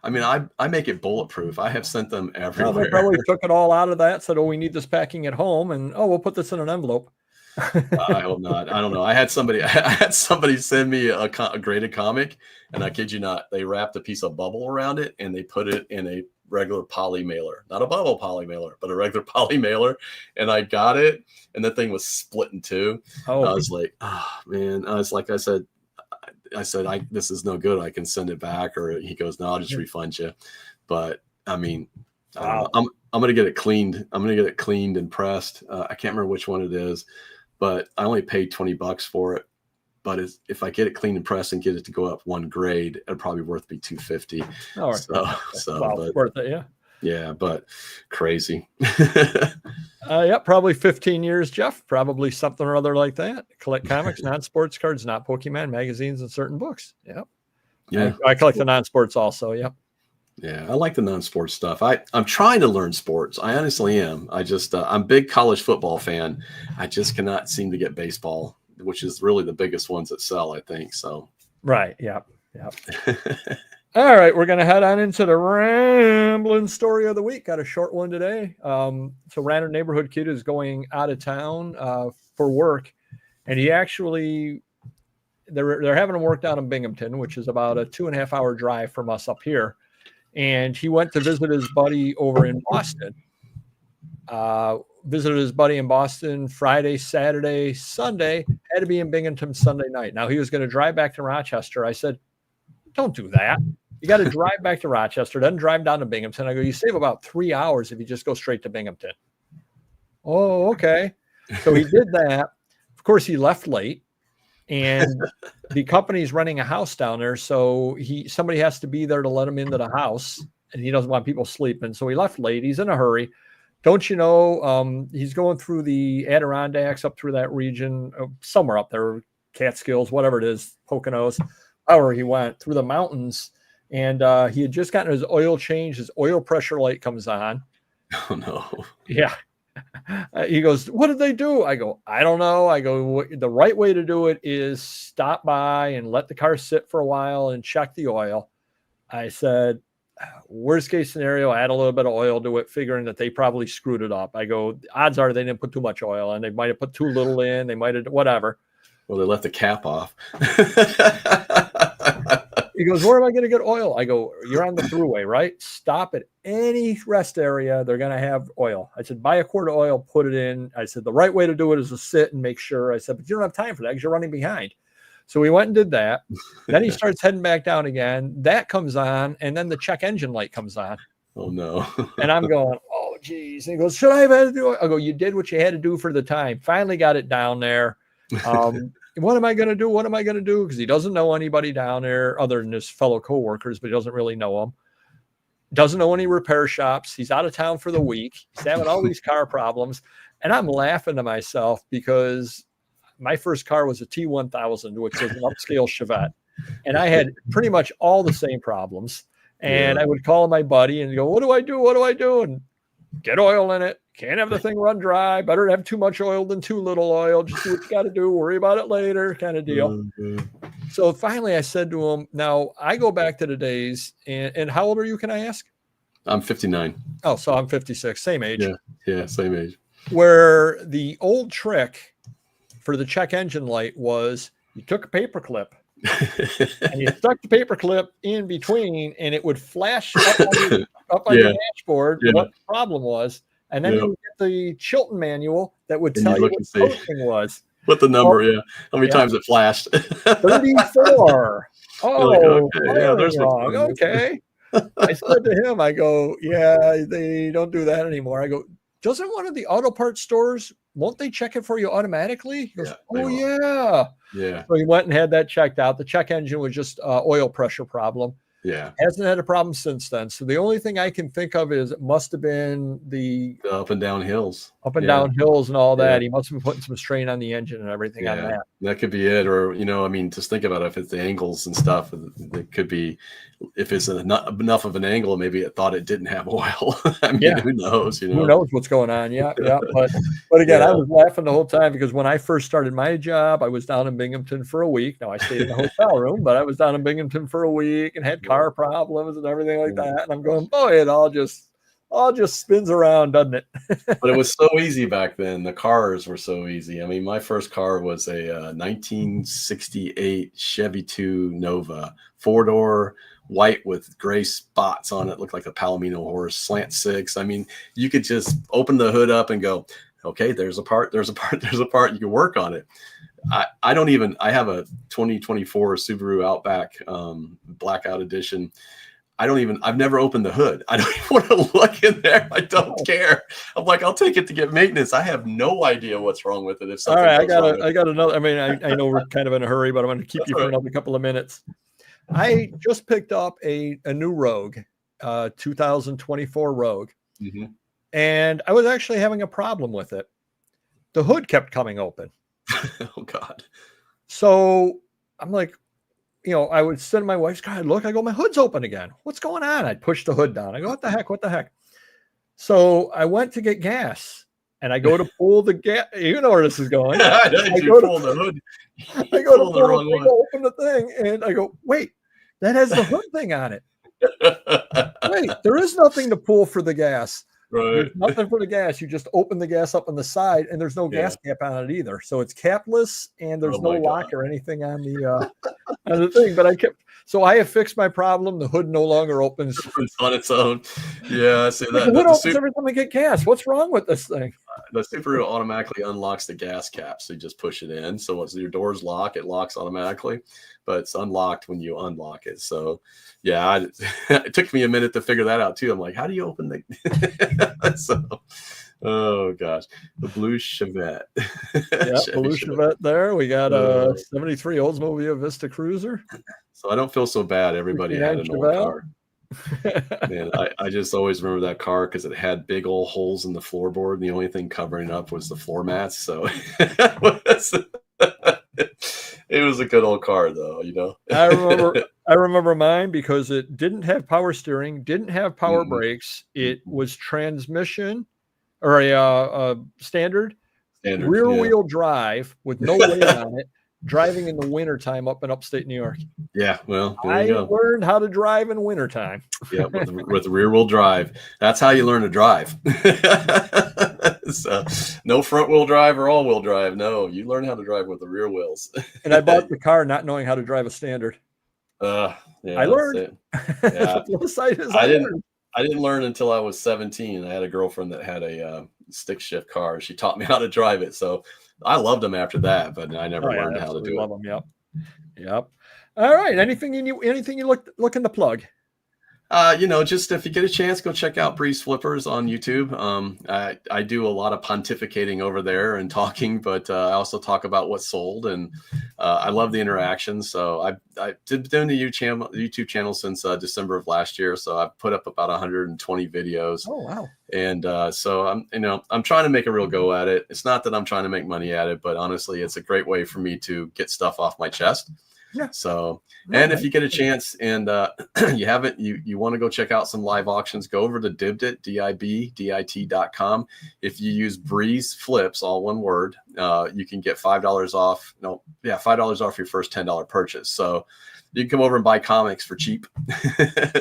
I mean, I make it bulletproof. I have sent them Well, everywhere. they probably took it all out of that, said, "Oh, we need this packing at home," and we'll put this in an envelope. I hope not. I don't know. I had somebody send me a graded comic, and I kid you not, they wrapped a piece of bubble around it and they put it in a regular poly mailer, not a bubble poly mailer, but a regular poly mailer. And I got it, and the thing was split in two. Oh, I was like, oh man. I said, this is no good. I can send it back. Or he goes, no, I'll just refund you. But I mean, wow. I'm gonna get it cleaned. I'm gonna get it cleaned and pressed. I can't remember which one it is, but I only paid $20 for it. But if I get it cleaned and pressed and get it to go up one grade, it'd probably worth be $250. All right. Wow, but, worth it, yeah. Yeah, but crazy. Yeah, probably 15 years, Jeff. Probably something or other like that. Collect comics, non-sports cards, not Pokemon, magazines, and certain books. Yep. Yeah. I collect the non-sports also. Yep. Yeah, I like the non-sports stuff. I'm trying to learn sports. I honestly am. I'm a big college football fan. I just cannot seem to get baseball, which is really the biggest ones that sell, I think. So right. Yep. All right, we're going to head on into the rambling story of the week. Got a short one today. So random neighborhood kid is going out of town for work, and he actually they're having him work down in Binghamton, which is about a 2.5 hour drive from us up here. And he went to visit his buddy over in Boston. Visited his buddy in Boston Friday, Saturday, Sunday. Had to be in Binghamton Sunday night. Now he was going to drive back to Rochester. I said, don't do that. You got to drive back to Rochester, then drive down to Binghamton. I go, you save about 3 hours if you just go straight to Binghamton. Oh, okay. So he did that. Of course, he left late, and the company's renting a house down there. So somebody has to be there to let him into the house, and he doesn't want people sleeping. So he left late. He's in a hurry. Don't you know, he's going through the Adirondacks, up through that region, somewhere up there, Catskills, whatever it is, Poconos, however he went through the mountains. And he had just gotten his oil change. His oil pressure light comes on. Oh, no. Yeah. He goes, what did they do? I go, I don't know. I go, the right way to do it is stop by and let the car sit for a while and check the oil. I said, worst case scenario, add a little bit of oil to it, figuring that they probably screwed it up. I go, odds are they didn't put too much oil in. They might have put too little in. They might have, whatever. Well, they left the cap off. He goes, where am I going to get oil? I go, you're on the thruway, right? Stop at any rest area. They're going to have oil. I said, buy a quart of oil, put it in. I said, the right way to do it is to sit and make sure. I said, but you don't have time for that because you're running behind. So we went and did that. Then he starts heading back down again. That comes on, and then the check engine light comes on. Oh, no. And I'm going, oh, geez. And he goes, should I have had to do it? I go, you did what you had to do for the time. Finally got it down there. What am I going to do? What am I going to do? Because he doesn't know anybody down there other than his fellow coworkers, but he doesn't really know them. Doesn't know any repair shops. He's out of town for the week. He's having all these car problems. And I'm laughing to myself because my first car was a T1000, which was an upscale Chevette. And I had pretty much all the same problems. And I would call my buddy and go, what do I do? What do I do? And get oil in it. Can't have the thing run dry. Better have too much oil than too little oil. Just do what you got to do. Worry about it later, kind of deal. Mm-hmm. So finally I said to him, now I go back to the days, and how old are you, can I ask? I'm 59. Oh, so I'm 56. Same age. Yeah, same age. Where the old trick for the check engine light was you took a paper clip and you stuck the paper clip in between, and it would flash up on your dashboard what the problem was. And then you would get the Chilton manual that would tell you what the posting was. What the number, How many times it flashed? 34. Oh, like, okay, there's wrong. Okay. I said to him, I go, they don't do that anymore. I go, doesn't one of the auto parts stores, won't they check it for you automatically? He goes, yeah. So he went and had that checked out. The check engine was just oil pressure problem. Yeah. Hasn't had a problem since then. So the only thing I can think of is it must have been the up and down hills. up and down hills and all that. Yeah. He must have been putting some strain on the engine and everything on that. That could be it. Or, I mean, just think about it. If it's the angles and stuff, it could be, if it's not enough of an angle, maybe it thought it didn't have oil. I mean, who knows? Who knows what's going on? Yeah. But again, I was laughing the whole time because when I first started my job, I was down in Binghamton for a week. Now I stayed in a hotel room, but I was down in Binghamton for a week and had car problems and everything like that. And I'm going, boy, it all just spins around, doesn't it? But it was so easy back then. The cars were so easy. I mean, my first car was a 1968 Chevy 2 Nova, 4-door, white with gray spots on it, looked like a Palomino horse, slant six. I mean, you could just open the hood up and go, okay, there's a part, you can work on it. I have a 2024 Subaru Outback Blackout Edition. I've never opened the hood. I don't even want to look in there. I don't care. I'm like, I'll take it to get maintenance. I have no idea what's wrong with it. If something all right, I got another. I mean, I know we're kind of in a hurry, but I'm going to keep you for another couple of minutes. I just picked up a new Rogue, 2024 Rogue, and I was actually having a problem with it. The hood kept coming open. Oh God! So I'm like, I would send my wife's car. Look, I go, my hood's open again. What's going on? I'd push the hood down. I go, what the heck? So I went to get gas, and I go to pull the gas. You know where this is going. I go to pull the hood. I go to pull the thing, open the thing, and I go, wait, that has the hood thing on it. Wait, there is nothing to pull for the gas. Right. There's nothing for the gas. You just open the gas up on the side, and there's no gas cap on it either. So it's capless, and there's no lock or anything on the thing. But I have fixed my problem. The hood no longer opens on its own. Yeah, I see that. The hood opens every time I get gas. What's wrong with this thing? The Subaru automatically unlocks the gas cap, so you just push it in. So once your doors lock, it locks automatically, but it's unlocked when you unlock it. So yeah, it took me a minute to figure that out too. I'm like, how do you open the? Oh gosh, the blue Chevette. Blue Chevette. There we got a '73 Oldsmobile Vista Cruiser. So I don't feel so bad. Everybody had an old car. Man, I just always remember that car because it had big old holes in the floorboard, and the only thing covering up was the floor mats. So it was a good old car, though. I remember mine because it didn't have power steering, didn't have power brakes. It was transmission or a standard rear wheel drive with no weight on it. Driving in the wintertime up in upstate New York. Yeah, well, I learned how to drive in wintertime. Yeah, with rear wheel drive. That's how you learn to drive. So, no front wheel drive or all wheel drive. No, you learn how to drive with the rear wheels. And I bought the car not knowing how to drive a standard. Yeah, I learned. Yeah. I didn't learn until I was 17. I had a girlfriend that had a stick shift car. She taught me how to drive it. So I loved them after that, but I never learned how to do it. Them, yep. All right. Anything you looking to plug? Just if you get a chance, go check out BreezeFlippers on YouTube. I do a lot of pontificating over there and talking, but I also talk about what's sold, and I love the interaction. So I've been doing the YouTube channel since December of last year. So I've put up about 120 videos. Oh wow! And so I'm trying to make a real go at it. It's not that I'm trying to make money at it, but honestly, it's a great way for me to get stuff off my chest. Yeah. So, and if you get a chance and you haven't, you want to go check out some live auctions, go over to Dibdit, DIBDIT.com. If you use BreezeFlips, all one word, you can get $5 off. $5 off your first $10 purchase. So you can come over and buy comics for cheap.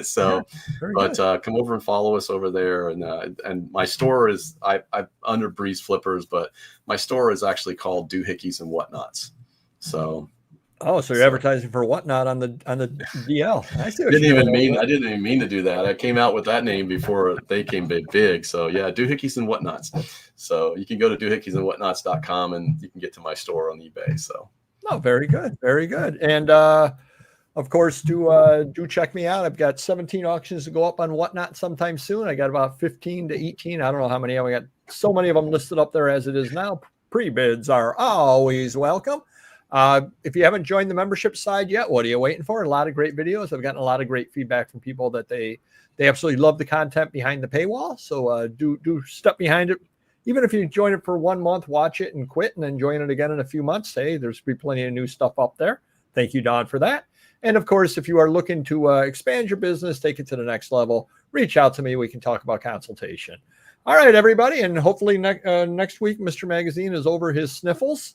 So, come over and follow us over there. And my store is I'm under BreezeFlippers, but my store is actually called Doohickeys and Whatnots. So. Oh, so you're advertising for Whatnot on the DL. I didn't even mean to do that. I came out with that name before they came big. So yeah, Doohickeys and Whatnots. So you can go to doohickeysandwhatnots.com and you can get to my store on eBay. So very good, very good. And of course, do check me out. I've got 17 auctions to go up on Whatnot sometime soon. I got about 15 to 18. I don't know how many. I got so many of them listed up there as it is now. Pre-bids are always welcome. If you haven't joined the membership side yet, what are you waiting for? A lot of great videos. I've gotten a lot of great feedback from people that they absolutely love the content behind the paywall. So do step behind it, Even if you join it for 1 month, watch it and quit, and then join it again in a few months, hey, there's be plenty of new stuff up there. Thank you, Don, for that. And of course, if you are looking to expand your business, take it to the next level, reach out to me. We can talk about consultation. All right, everybody. And hopefully next week, Mr. Magazine is over his sniffles.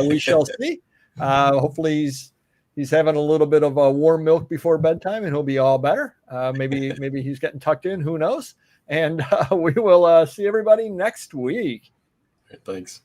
We shall see. Hopefully he's having a little bit of warm milk before bedtime and he'll be all better. Maybe he's getting tucked in. Who knows? And we will see everybody next week. Thanks.